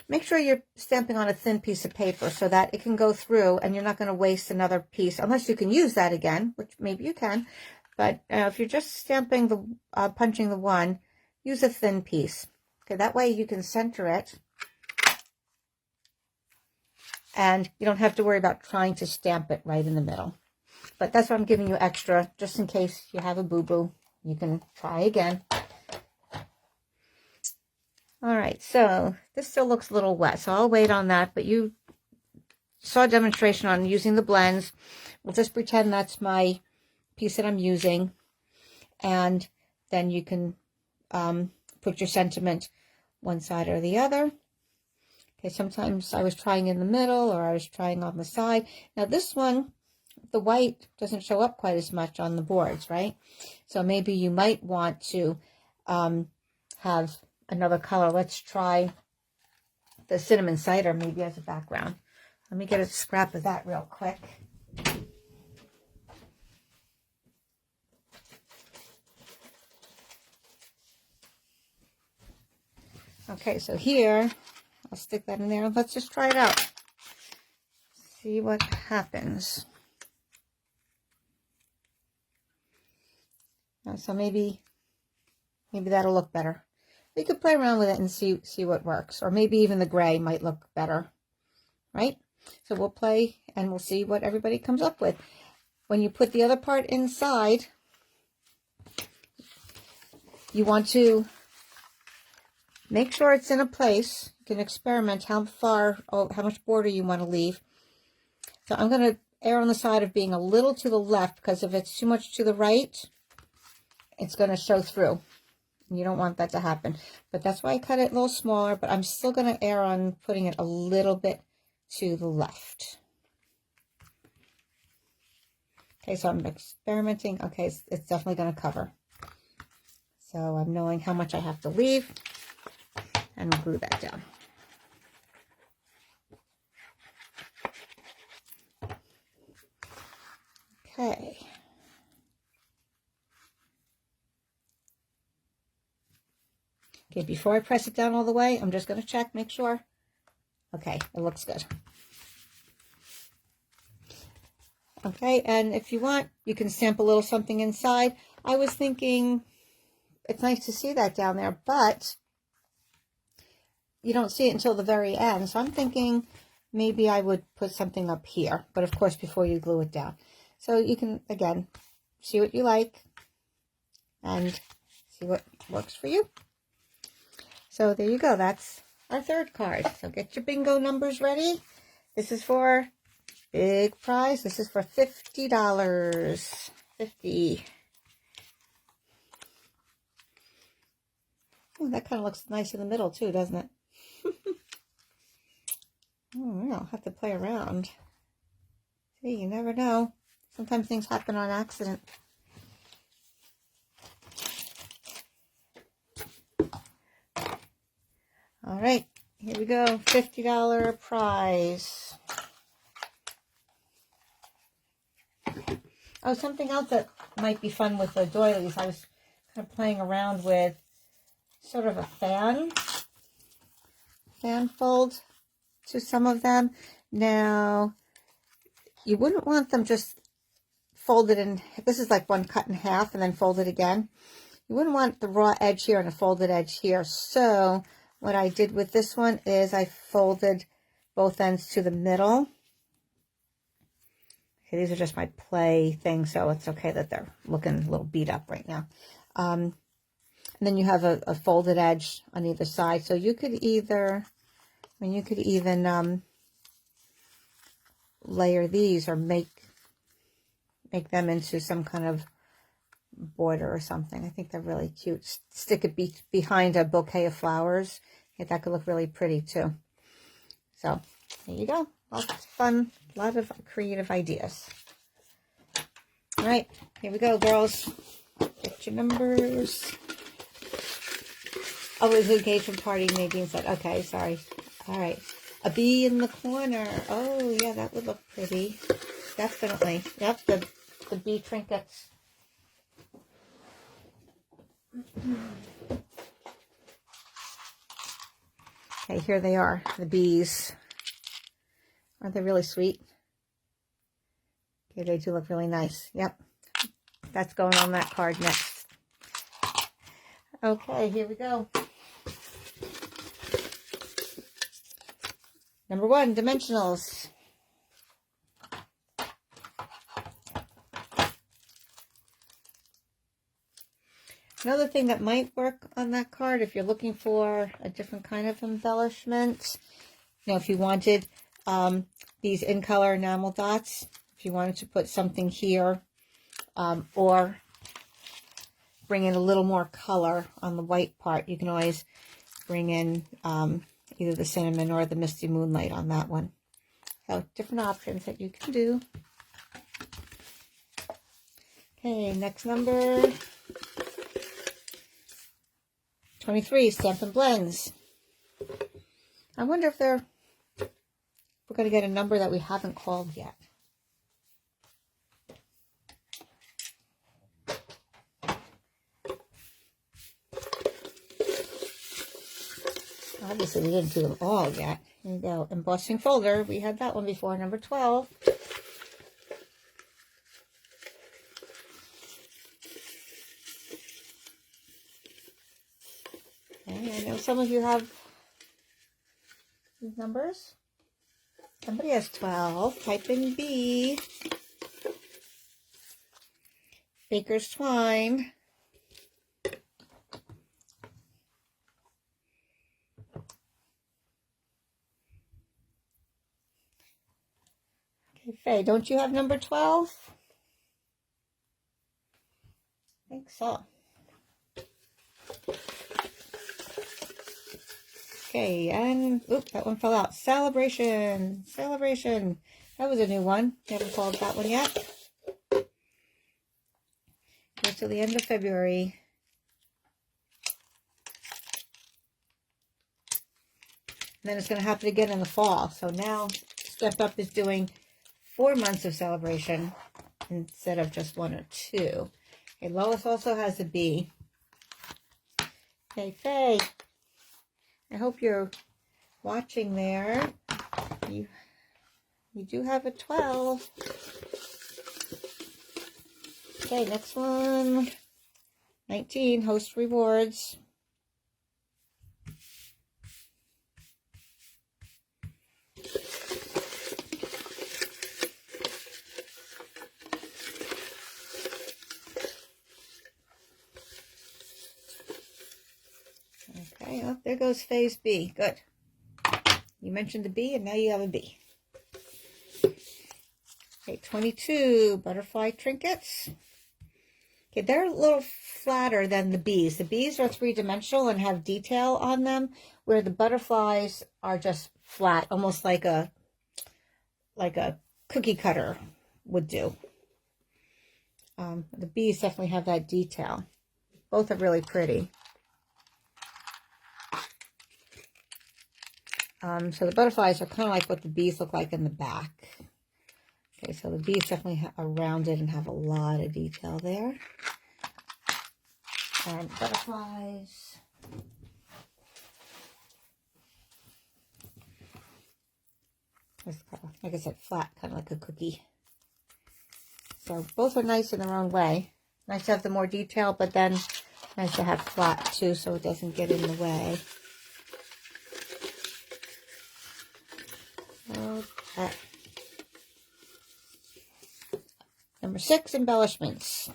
make sure you're stamping on a thin piece of paper so that it can go through and you're not going to waste another piece, unless you can use that again, which maybe you can. But if you're just stamping the, punching the one, use a thin piece. Okay, that way you can center it. And you don't have to worry about trying to stamp it right in the middle. But that's why I'm giving you extra, just in case you have a boo-boo. You can try again. All right, so this still looks a little wet, so I'll wait on that. But you saw a demonstration on using the blends. We'll just pretend that's my piece that I'm using. And then you can put your sentiment one side or the other. Okay, sometimes I was trying in the middle or I was trying on the side. Now this one, the white doesn't show up quite as much on the boards, right? So maybe you might want to have another color. Let's try the cinnamon cider maybe as a background. Let me get a scrap of that real quick. Okay, so here, I'll stick that in there. Let's just try it out. See what happens. So maybe that'll look better. You could play around with it and see what works. Or maybe even the gray might look better, right? So we'll play and we'll see what everybody comes up with. When you put the other part inside, you want to make sure it's in a place. You can experiment how much border you want to leave. So I'm going to err on the side of being a little to the left, because if it's too much to the right, it's going to show through. You don't want that to happen. But that's why I cut it a little smaller, but I'm still going to err on putting it a little bit to the left. Okay, so I'm experimenting. Okay, it's definitely going to cover. So I'm knowing how much I have to leave, and we'll glue that down. Okay. Okay, before I press it down all the way, I'm just going to check, make sure. Okay, it looks good. Okay, and if you want, you can stamp a little something inside. I was thinking it's nice to see that down there, but you don't see it until the very end. So I'm thinking maybe I would put something up here, but of course before you glue it down. So you can, again, see what you like and see what works for you. So there you go. That's our third card. So get your bingo numbers ready. This is for big prize. This is for $50. 50. Oh, that kind of looks nice in the middle too, doesn't it? Oh, I'll have to play around. See, you never know. Sometimes things happen on accident. All right, here we go. $50 prize. Oh, something else that might be fun with the doilies. I was kind of playing around with sort of a fan fold to some of them. Now, you wouldn't want them just folded in. This is like one cut in half and then folded again. You wouldn't want the raw edge here and a folded edge here. So what I did with this one is I folded both ends to the middle. Okay, these are just my play things, so it's okay that they're looking a little beat up right now. And then you have a folded edge on either side. So you could either, you could even layer these or make them into some kind of border or something. I think they're really cute. Stick it behind a bouquet of flowers. I think that could look really pretty too. So there you go. Lots of fun, a lot of creative ideas. All right, here we go, girls. Get your numbers. Oh, it was an engagement party, Nadine said. Okay, sorry. All right. A bee in the corner. Oh, yeah, that would look pretty. Definitely. Yep, the bee trinkets. Okay, here they are, the bees. Aren't they really sweet? Okay, they do look really nice. Yep, that's going on that card next. Okay, here we go. Number 1, dimensionals. Another thing that might work on that card, if you're looking for a different kind of embellishment, if you wanted these in color enamel dots, if you wanted to put something here, or bring in a little more color on the white part, you can always bring in either the cinnamon or the misty moonlight on that one. So different options that you can do. Okay, next number 23, Stampin Blends. I wonder if we're going to get a number that we haven't called yet. Obviously, we didn't do them all yet. Here we go. Embossing Folder. We had that one before, number 12. Okay, I know some of you have these numbers. Somebody has 12. Type in B. Baker's Twine. Okay, Faye, don't you have number 12? I think so. Okay, and oop, that one fell out. Celebration. Celebration. That was a new one. Haven't called that one yet. Go till the end of February. And then it's going to happen again in the fall. So now Step Up is doing 4 months of celebration instead of just 1 or 2. Okay, Lois also has a B. Okay, Faye, I hope you're watching there. You do have a 12. Okay, next one. 19, Host Rewards. Okay, oh, there goes Phase B. Good. You mentioned the B, and now you have a B. Okay, 22, Butterfly Trinkets. Okay, they're a little flatter than the bees. The bees are three-dimensional and have detail on them, where the butterflies are just flat, almost like a cookie cutter would do. The bees definitely have that detail. Both are really pretty. So the butterflies are kind of like what the bees look like in the back. Okay, so the bees definitely are rounded and have a lot of detail there. And butterflies. It's kind of, like I said, flat, kind of like a cookie. So both are nice in their own way. Nice to have the more detail, but then nice to have flat too, so it doesn't get in the way. Okay. Number 6, embellishments.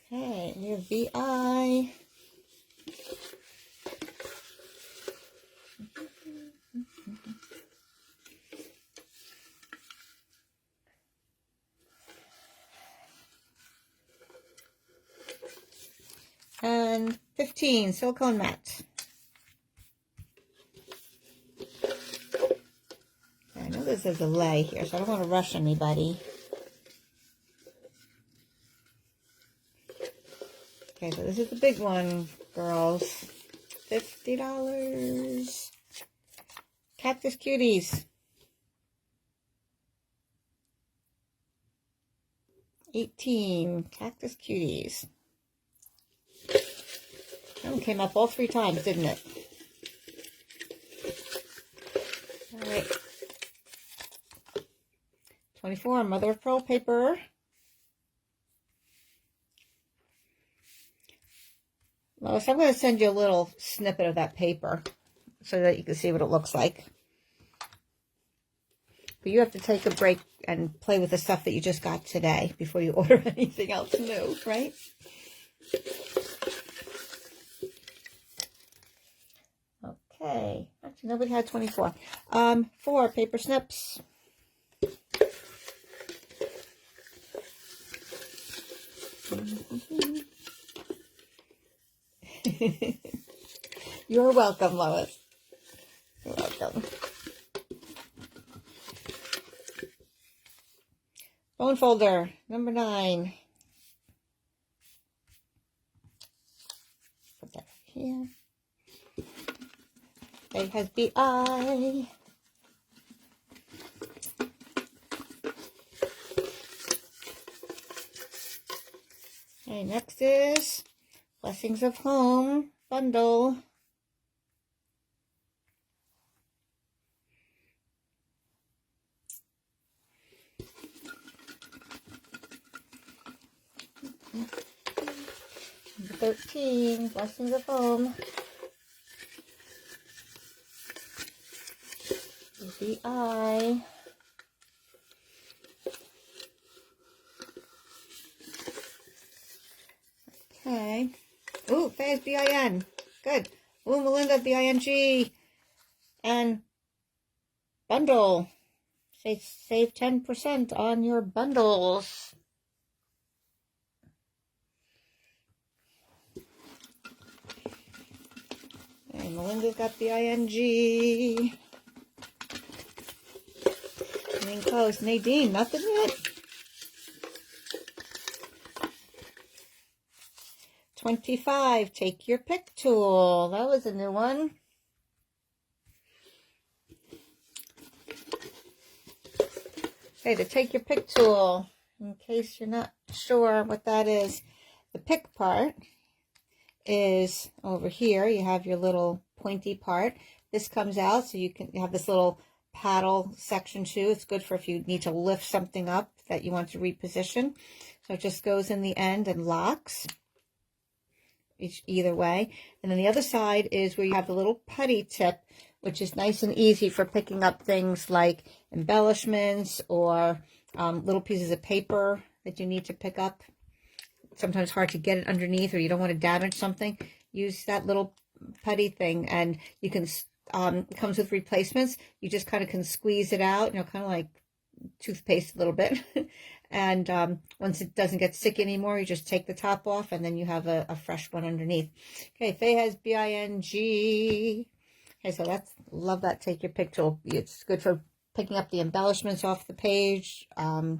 Okay, we have VI. And 15, silicone matte. I know there's a delay here, so I don't want to rush anybody. Okay, so this is the big one, girls. $50. Cactus Cuties. 18, Cactus Cuties. That one came up all 3 times, didn't it? All right. 24, mother of pearl paper. Lois, I'm going to send you a little snippet of that paper so that you can see what it looks like. But you have to take a break and play with the stuff that you just got today before you order anything else new, right? Okay. Actually, nobody had 24. 4, paper snips. You're welcome, Lois. You're welcome. Bone folder, number 9. Put that here. It has BI. Okay, next is Blessings of Home bundle. Number 13, Blessings of Home. BI. Okay. Ooh, Faye's BIN. Good. Ooh, Melinda BING. And bundle. Save 10% on your bundles. And Melinda's got BING. Getting close. Nadine, nothing yet. 25, take your pick tool. That was a new one. Okay, the take your pick tool, in case you're not sure what that is. The pick part is over here. You have your little pointy part. This comes out, so you have this little paddle section too. It's good for if you need to lift something up that you want to reposition. So it just goes in the end and locks either way. And then the other side is where you have the little putty tip, which is nice and easy for picking up things like embellishments or little pieces of paper that you need to pick up. sometimes hard to get it underneath, or you don't want to damage something, use that little putty thing, and you can, it comes with replacements. You just kind of can squeeze it out, you know, kind of like toothpaste a little bit. And once it doesn't get sticky anymore, you just take the top off, and then you have a fresh one underneath. Okay, Faye has BING. Okay, so that's, love that take your pick tool. It's good for picking up the embellishments off the page, you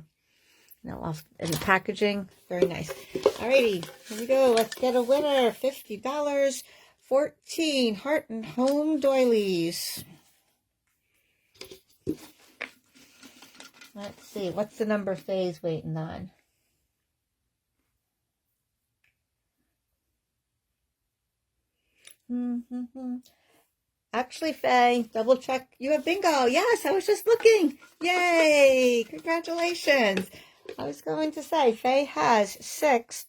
know, off in the packaging. Very nice. Alrighty, here we go. Let's get a winner. $50. 14 Heart and Home doilies. Let's see, what's the number Faye's waiting on? Actually, Faye, double check. You have bingo. Yes, I was just looking. Yay! Congratulations. I was going to say, Faye has 6,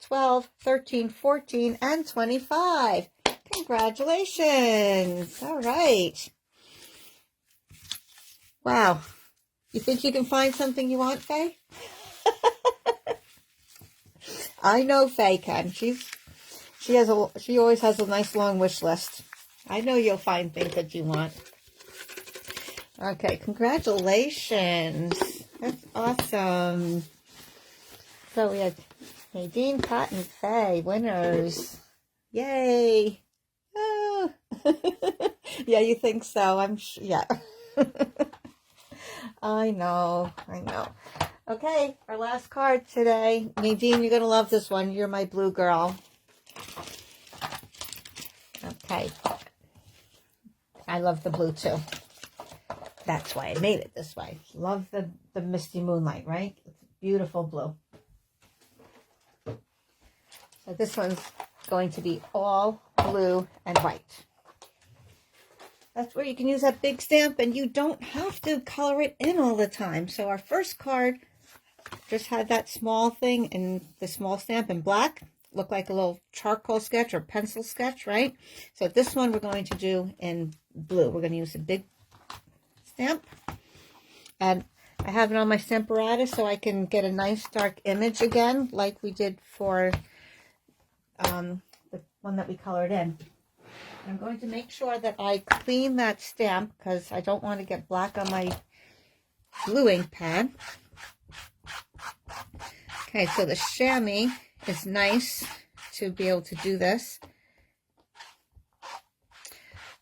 12, 13, 14, and 25. Congratulations. All right. Wow. You think you can find something you want, Faye? I know Faye can. She always has a nice long wish list. I know you'll find things that you want. Okay, congratulations. That's awesome. So we had Nadine, Pat, and Faye, winners. Yay. Oh. Yeah, you think so? I'm sure. Yeah. I know. Okay, our last card today. Nadine, you're going to love this one. You're my blue girl. Okay. I love the blue too. That's why I made it this way. Love the misty moonlight, right? It's beautiful blue. So this one's going to be all blue and white. That's where you can use that big stamp, and you don't have to color it in all the time. So our first card just had that small thing and the small stamp in black. Looked like a little charcoal sketch or pencil sketch, right? So this one we're going to do in blue. We're going to use a big stamp. And I have it on my Stamparatus so I can get a nice dark image again, like we did for the one that we colored in. I'm going to make sure that I clean that stamp because I don't want to get black on my blue ink pad. Okay, so the chamois is nice to be able to do this.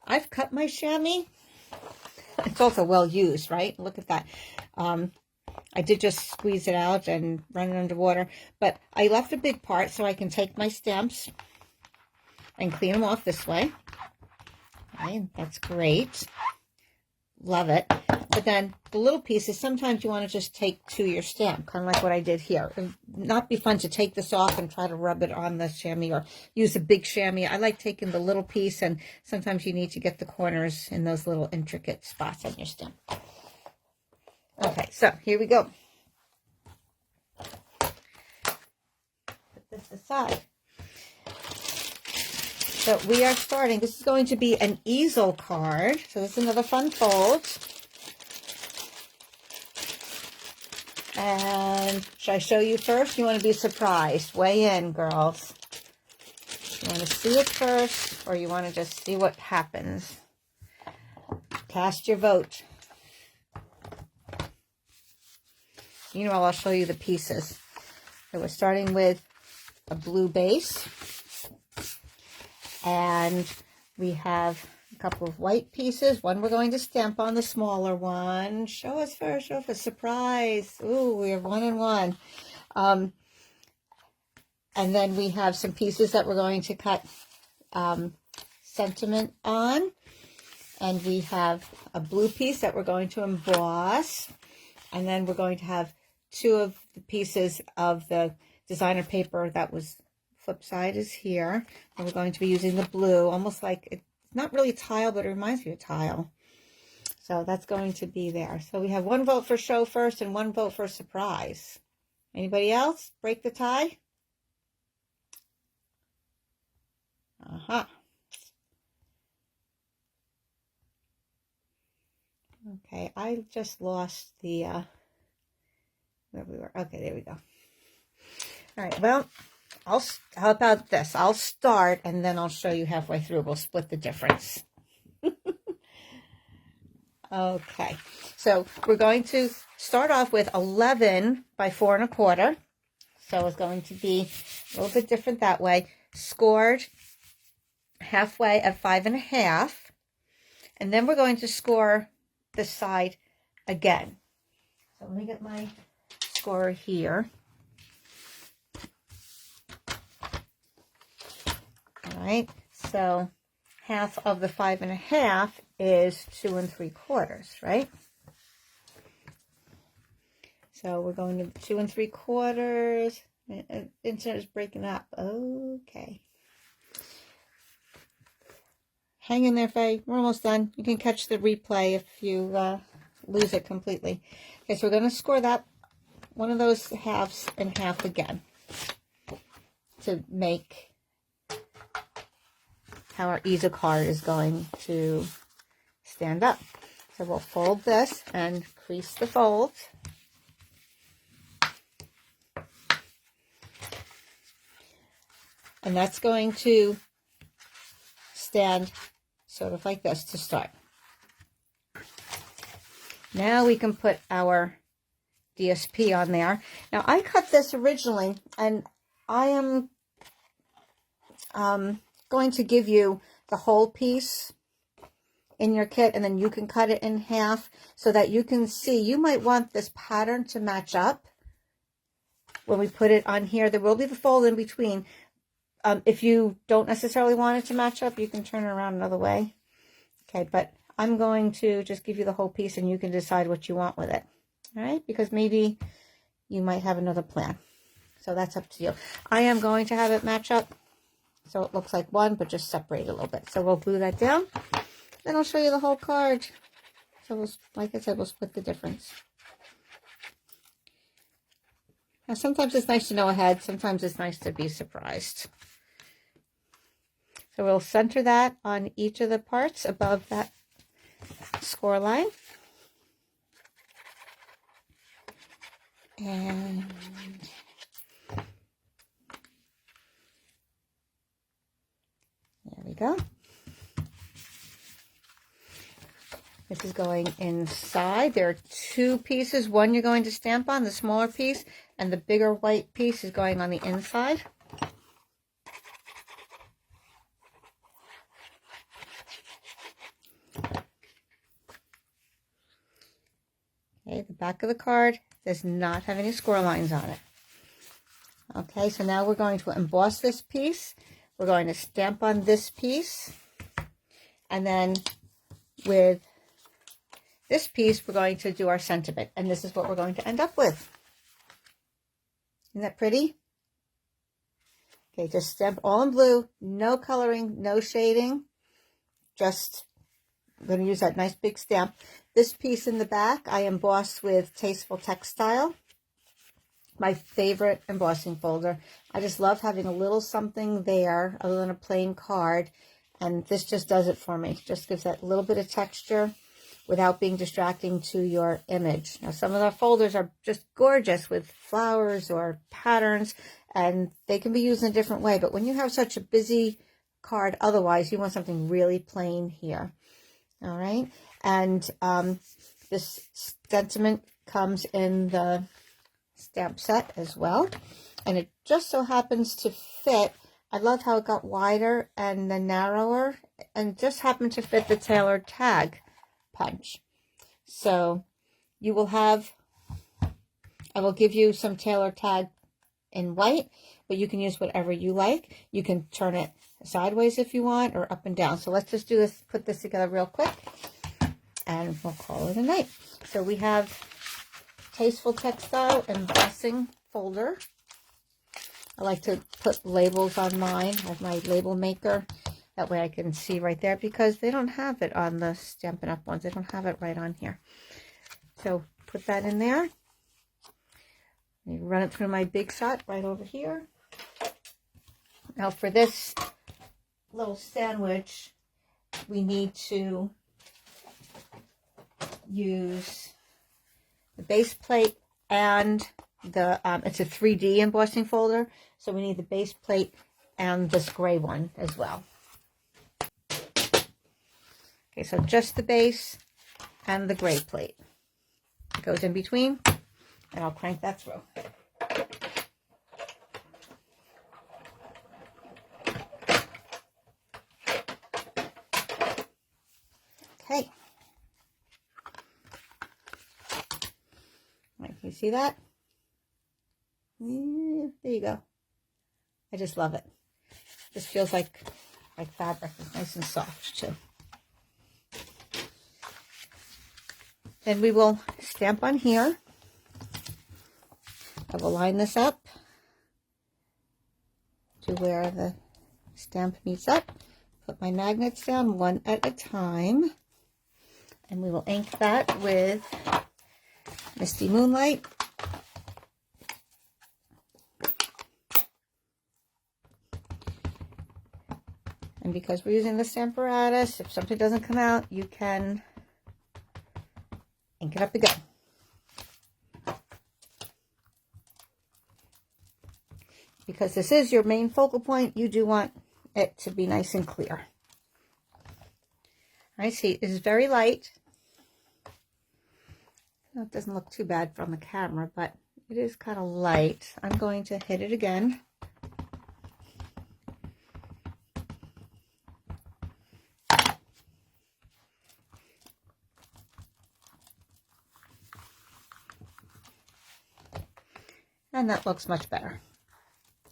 I've cut my chamois. It's also well used, right? Look at that. I did just squeeze it out and run it under water, but I left a big part so I can take my stamps and clean them off this way. Okay, that's great. Love it. But then the little pieces, sometimes you want to just take to your stamp, kind of like what I did here. It would not be fun to take this off and try to rub it on the chamois or use a big chamois. I like taking the little piece, and sometimes you need to get the corners in those little intricate spots on your stamp. Okay, so here we go. Put this aside. So we are starting, this is going to be an easel card. So this is another fun fold. And should I show you first? You want to be surprised? Weigh in, girls. You want to see it first, or you want to just see what happens? Cast your vote. Meanwhile, I'll show you the pieces. So we're starting with a blue base. And we have a couple of white pieces. One we're going to stamp on, the smaller one. Show us first, show us. Surprise. Ooh, we have 1 and 1. And then we have some pieces that we're going to cut sentiment on. And we have a blue piece that we're going to emboss. And then we're going to have 2 of the pieces of the designer paper that was flip side is here, and we're going to be using the blue, almost like it's not really tile, but it reminds me of tile. So that's going to be there. So we have 1 vote for show first and 1 vote for surprise. Anybody else? Break the tie? Okay, I just lost the where we were. Okay, there we go. All right, well, how about this? I'll start and then I'll show you halfway through. We'll split the difference. Okay, so we're going to start off with 11 by 4 1/4. So it's going to be a little bit different that way. Scored halfway at 5 1/2. And then we're going to score this side again. So let me get my scorer here. All right, so half of the 5 1/2 is 2 3/4, right? So we're going to 2 3/4. Internet is breaking up. Okay. Hang in there, Faye. We're almost done. You can catch the replay if you lose it completely. Okay, so we're going to score that one of those halves in half again to make how our Easel card is going to stand up. So we'll fold this and crease the fold. And that's going to stand sort of like this to start. Now we can put our DSP on there. Now I cut this originally, and I am going to give you the whole piece in your kit, and then you can cut it in half so that you can see. You might want this pattern to match up when we put it on here. There will be the fold in between. If you don't necessarily want it to match up, you can turn it around another way. Okay, but I'm going to just give you the whole piece and you can decide what you want with it. All right, because maybe you might have another plan. So that's up to you. I am going to have it match up so it looks like one, but just separate a little bit. So we'll glue that down. Then I'll show you the whole card. So we'll, like I said, we'll split the difference. Now sometimes it's nice to know ahead. Sometimes it's nice to be surprised. So we'll center that on each of the parts above that score line. And there we go. This is going inside. There are two pieces. One you're going to stamp on, the smaller piece, and the bigger white piece is going on the inside. Okay, the back of the card does not have any score lines on it. Okay, so now we're going to emboss this piece. We're going to stamp on this piece. And then with this piece, we're going to do our sentiment. And this is what we're going to end up with. Isn't that pretty? Okay, just stamp all in blue. No coloring, no shading. Just, I'm going to use that nice big stamp. This piece in the back, I embossed with Tasteful Textile, my favorite embossing folder. I just love having a little something there other than a plain card, and this just does it for me. Just gives that little bit of texture without being distracting to your image. Now, some of our folders are just gorgeous with flowers or patterns, and they can be used in a different way, but when you have such a busy card otherwise, you want something really plain here. All right, and this sentiment comes in the stamp set as well, and it just so happens to fit. I love how it got wider and then narrower, and just happened to fit the tailored tag punch. So you will have, I will give you some tailored tag in white, but you can use whatever you like. You can turn it sideways if you want, or up and down. So let's just do this, put this together real quick, and we'll call it a night. So we have Tasteful Textile Embossing Folder. I like to put labels on mine. I have my label maker. That way I can see right there, because they don't have it on the Stampin' Up! Ones. They don't have it right on here. So put that in there. Run it through my Big Shot right over here. Now for this little sandwich, we need to use the base plate and it's a 3D embossing folder, so we need the base plate and this gray one as well. Okay, so just the base and the gray plate. It goes in between, and I'll crank that through. Okay. Right, can you see that? Yeah, there you go. I just love it. Just feels like fabric. It's nice and soft too. Then we will stamp on here. I will line this up to where the stamp meets up. Put my magnets down one at a time. And we will ink that with Misty Moonlight. And because we're using the Stamparatus, if something doesn't come out, you can ink it up again. Because this is your main focal point, you do want it to be nice and clear. I see it is very light. Well, it doesn't look too bad from the camera, but it is kind of light. I'm going to hit it again. And that looks much better.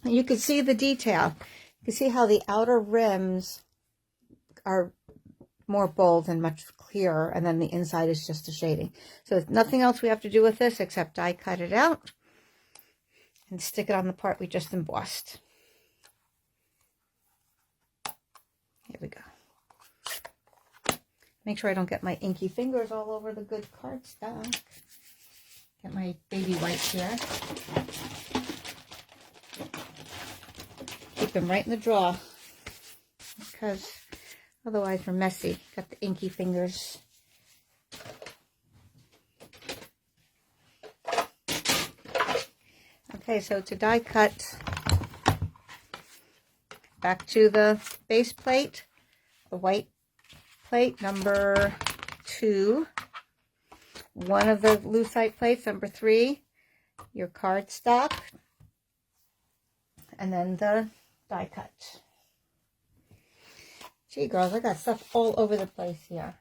And you can see the detail. You can see how the outer rims are more bold and much clearer, and then the inside is just a shading. So there's nothing else we have to do with this except die cut it out and stick it on the part we just embossed. Here we go. Make sure I don't get my inky fingers all over the good cardstock. Get my baby wipes here. Keep them right in the drawer because otherwise we're messy. Got the inky fingers. Okay, so to die cut, back to the base plate, the white plate, number 2. One of the lucite plates, number 3, your cardstock, and then the die cut. Gee, girls, I got stuff all over the place here.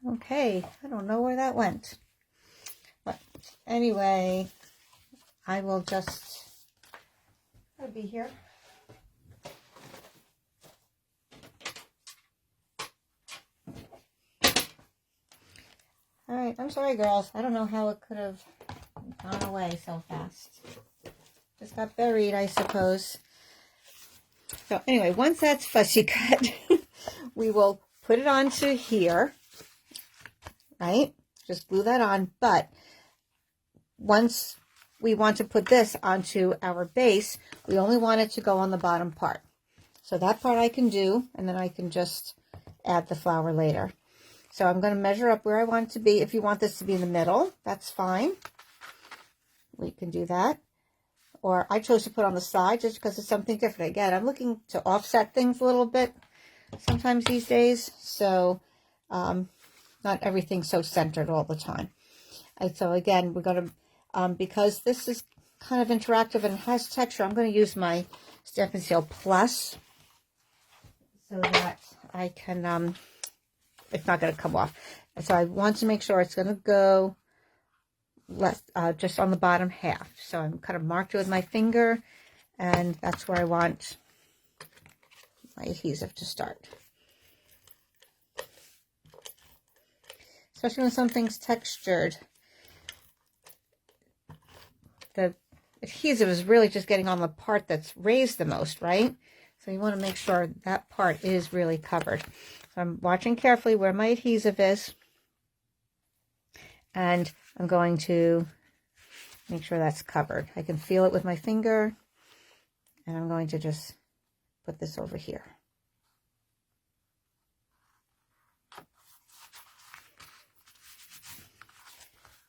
Okay, I don't know where that went. But anyway, I will just... I'll be here. All right, I'm sorry, girls. I don't know how it could have gone away so fast. Just got buried, I suppose. So anyway, once that's fussy cut, we will put it onto here, right? Just glue that on. But once we want to put this onto our base, we only want it to go on the bottom part. So that part I can do, and then I can just add the flower later. So I'm going to measure up where I want it to be. If you want this to be in the middle, that's fine. We can do that. Or I chose to put on the side just because it's something different. Again, I'm looking to offset things a little bit sometimes these days. So not everything's so centered all the time. And so again, we're going to... because this is kind of interactive and has texture, I'm going to use my Stampin' Seal Plus so that I can, it's not going to come off. And so I want to make sure it's going to go less, just on the bottom half. So I'm kind of marked it with my finger, and that's where I want my adhesive to start. Especially when something's textured. The adhesive is really just getting on the part that's raised the most, right? So you want to make sure that part is really covered. So I'm watching carefully where my adhesive is, and I'm going to make sure that's covered. I can feel it with my finger, and I'm going to just put this over here.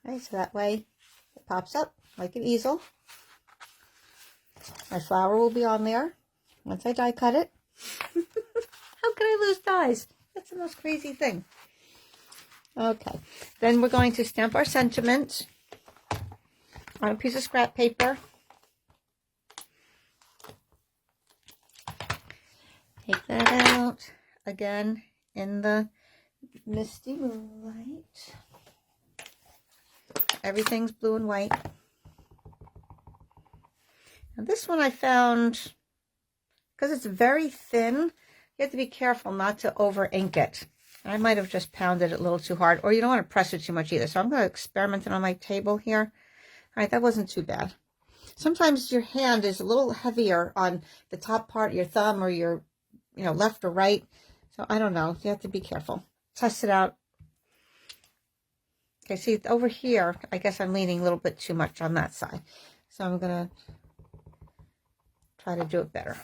Right, so that way it pops up like an easel. My flower will be on there once I die cut it. How can I lose dies? That's the most crazy thing. Okay, then we're going to stamp our sentiment on a piece of scrap paper. Take that out again in the misty moonlight. Everything's blue and white. Now this one I found, because it's very thin, you have to be careful not to over ink it. I might have just pounded it a little too hard, or you don't want to press it too much either. So I'm going to experiment it on my table here. All right, that wasn't too bad. Sometimes your hand is a little heavier on the top part, your thumb or your, left or right. So I don't know. You have to be careful. Test it out. Okay, see over here, I guess I'm leaning a little bit too much on that side. So I'm going to try to do it better.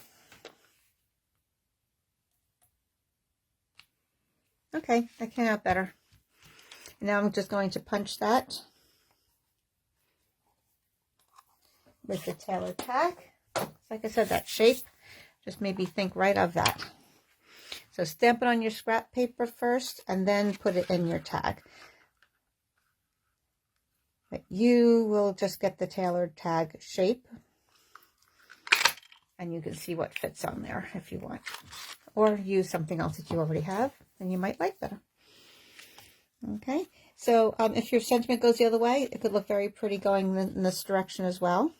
Okay, that came out better. And now I'm just going to punch that with the tailor tag. Like I said, that shape just made me think right of that. So stamp it on your scrap paper first and then put it in your tag. But you will just get the tailored tag shape. And you can see what fits on there if you want. Or use something else that you already have and you might like better. Okay, so if your sentiment goes the other way, it could look very pretty going in this direction as well.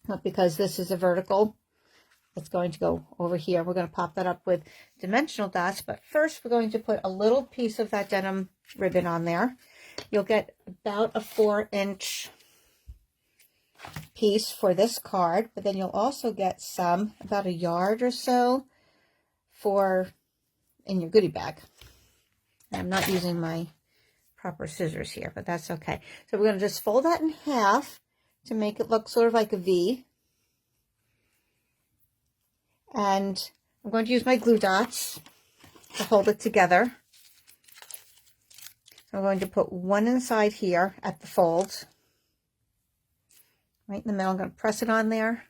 But because this is a vertical, it's going to go over here. We're going to pop that up with dimensional dots, but first we're going to put a little piece of that denim ribbon on there. You'll get about a 4-inch piece for this card, but then you'll also get some, about a yard or so, in your goodie bag. And I'm not using my proper scissors here, but that's okay. So we're going to just fold that in half to make it look sort of like a V. And I'm going to use my glue dots to hold it together. I'm going to put one inside here at the fold, right in the middle. I'm going to press it on there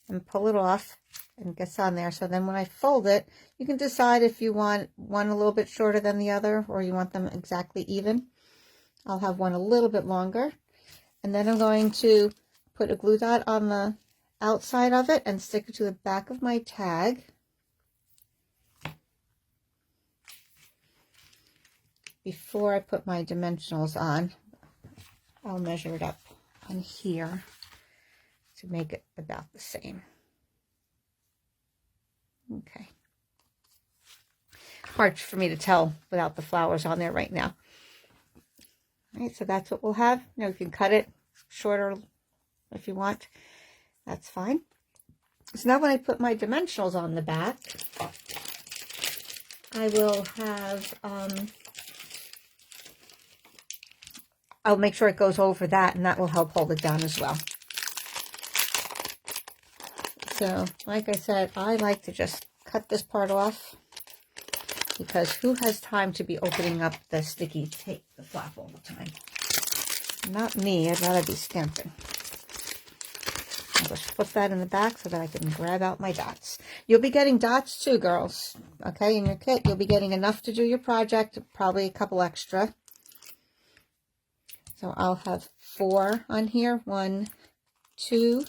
and pull it off, and it gets on there. So then when I fold it, you can decide if you want one a little bit shorter than the other, or you want them exactly even. I'll have one a little bit longer. And then I'm going to put a glue dot on the outside of it and stick it to the back of my tag. Before I put my dimensionals on, I'll measure it up on here to make it about the same. Okay. Hard for me to tell without the flowers on there right now. All right, so that's what we'll have. You can cut it shorter if you want. That's fine. So now when I put my dimensionals on the back, I will have, I'll make sure it goes over that, and that will help hold it down as well. So, like I said, I like to just cut this part off, because who has time to be opening up the sticky tape, the flap all the time? Not me. I'd rather be stamping. I'll just flip that in the back so that I can grab out my dots. You'll be getting dots too, girls. Okay, in your kit, you'll be getting enough to do your project, probably a couple extra. So I'll have 4 on here. 1, 2,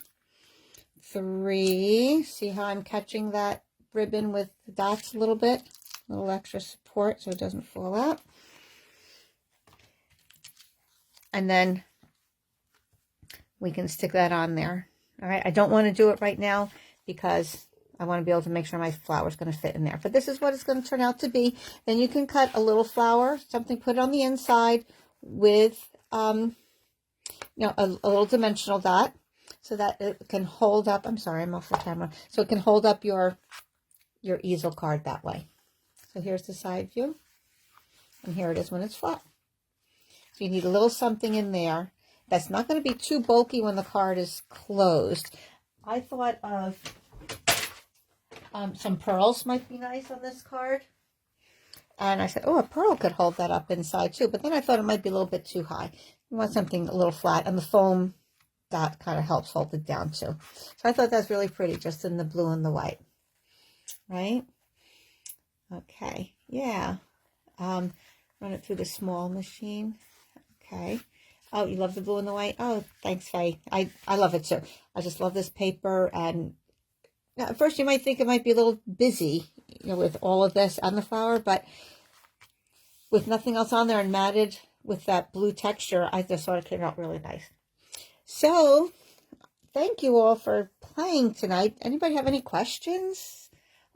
3. See how I'm catching that ribbon with the dots a little bit? A little extra support so it doesn't fall out. And then we can stick that on there. All right, I don't want to do it right now because I want to be able to make sure my flower is going to fit in there. But this is what it's going to turn out to be. Then you can cut a little flower, something, put it on the inside with, a little dimensional dot so that it can hold up. I'm sorry, I'm off the camera. So it can hold up your easel card that way. So here's the side view, and here it is when it's flat. So you need a little something in there that's not going to be too bulky when the card is closed. I thought of some pearls might be nice on this card. And I said, oh, a pearl could hold that up inside too. But then I thought it might be a little bit too high. You want something a little flat, and the foam dot kind of helps hold it down too. So I thought that's really pretty, just in the blue and the white, right? Okay, yeah. Run it through the small machine. Okay. Oh, you love the blue and the white? Oh, thanks, Faye. I love it too. I just love this paper. And at first you might think it might be a little busy, you know, with all of this and the flower, but with nothing else on there and matted with that blue texture, I just thought it came out really nice. So, thank you all for playing tonight. Anybody have any questions?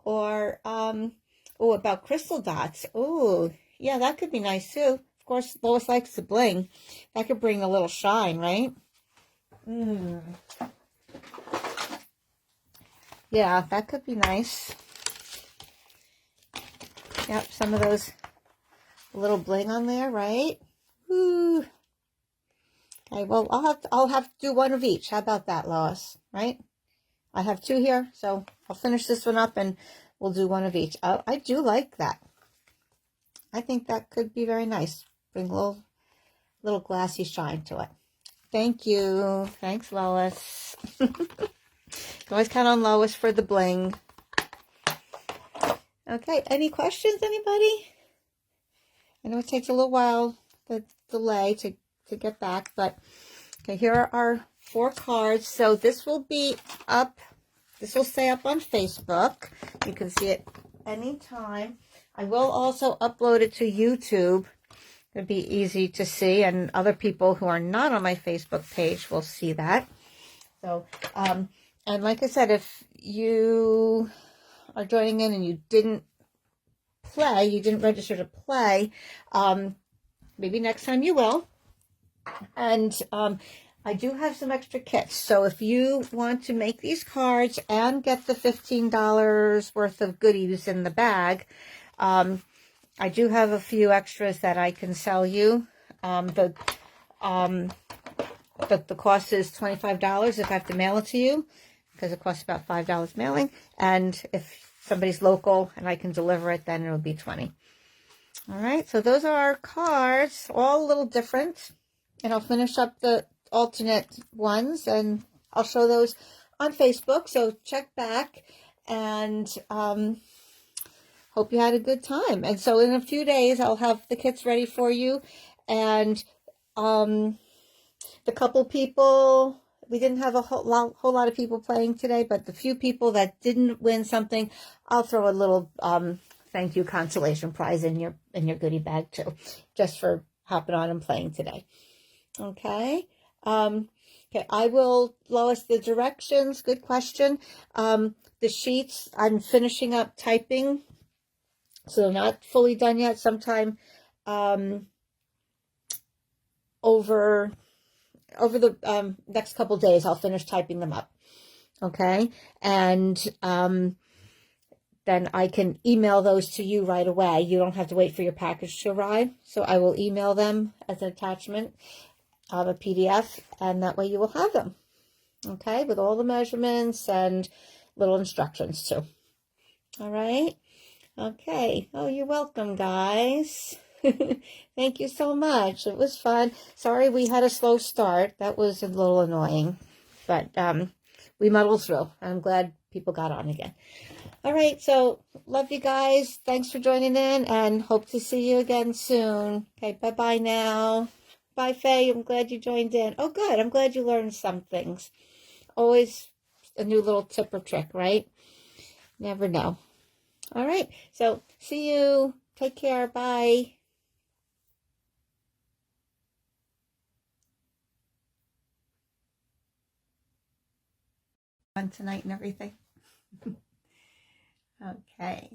Or, oh, about crystal dots. Oh, yeah, that could be nice too. Of course, Lois likes the bling. That could bring a little shine, right? Yeah, that could be nice. Yep, some of those little bling on there, right? Woo. Okay, well, I'll have to do one of each. How about that, Lois? Right? I have two here, so I'll finish this one up and we'll do one of each. I do like that. I think that could be very nice. Bring a little glassy shine to it. Thank you. Thanks, Lois. You can always count on Lois for the bling. Okay, any questions, anybody? I know it takes a little while, the delay to get back, but okay, here are our 4 cards. So this will be up, this will stay up on Facebook. You can see it anytime. I will also upload it to YouTube. It'd be easy to see, and other people who are not on my Facebook page will see that. So, and like I said, if you are joining in and you didn't play, you didn't register to play, maybe next time you will. And I do have some extra kits. So if you want to make these cards and get the $15 worth of goodies in the bag, I do have a few extras that I can sell you. The cost is $25 if I have to mail it to you, because it costs about $5 mailing. And if somebody's local and I can deliver it, then it'll be $20. All right, so those are our cards, all a little different. And I'll finish up the alternate ones, and I'll show those on Facebook. So check back, and hope you had a good time. And so in a few days, I'll have the kits ready for you. And the couple people, we didn't have a whole lot of people playing today, but the few people that didn't win something, I'll throw a little thank you consolation prize in your goodie bag too, just for hopping on and playing today. Okay. Okay, I will, Lois, the directions, good question. The sheets, I'm finishing up typing, so they're not fully done yet. Sometime over the next couple days, I'll finish typing them up. Okay, and then I can email those to you right away. You don't have to wait for your package to arrive. So I will email them as an attachment of a PDF, and that way you will have them. Okay, with all the measurements and little instructions too. All right. Okay. Oh, you're welcome, guys. Thank you so much. It was fun. Sorry we had a slow start. That was a little annoying, but we muddled through. I'm glad people got on again. All right, so love you guys. Thanks for joining in, and hope to see you again soon. Okay, bye-bye now. Bye, Faye. I'm glad you joined in. Oh, good. I'm glad you learned some things. Always a new little tip or trick, right? Never know. All right, so see you. Take care. Bye. Fun tonight and everything. Okay.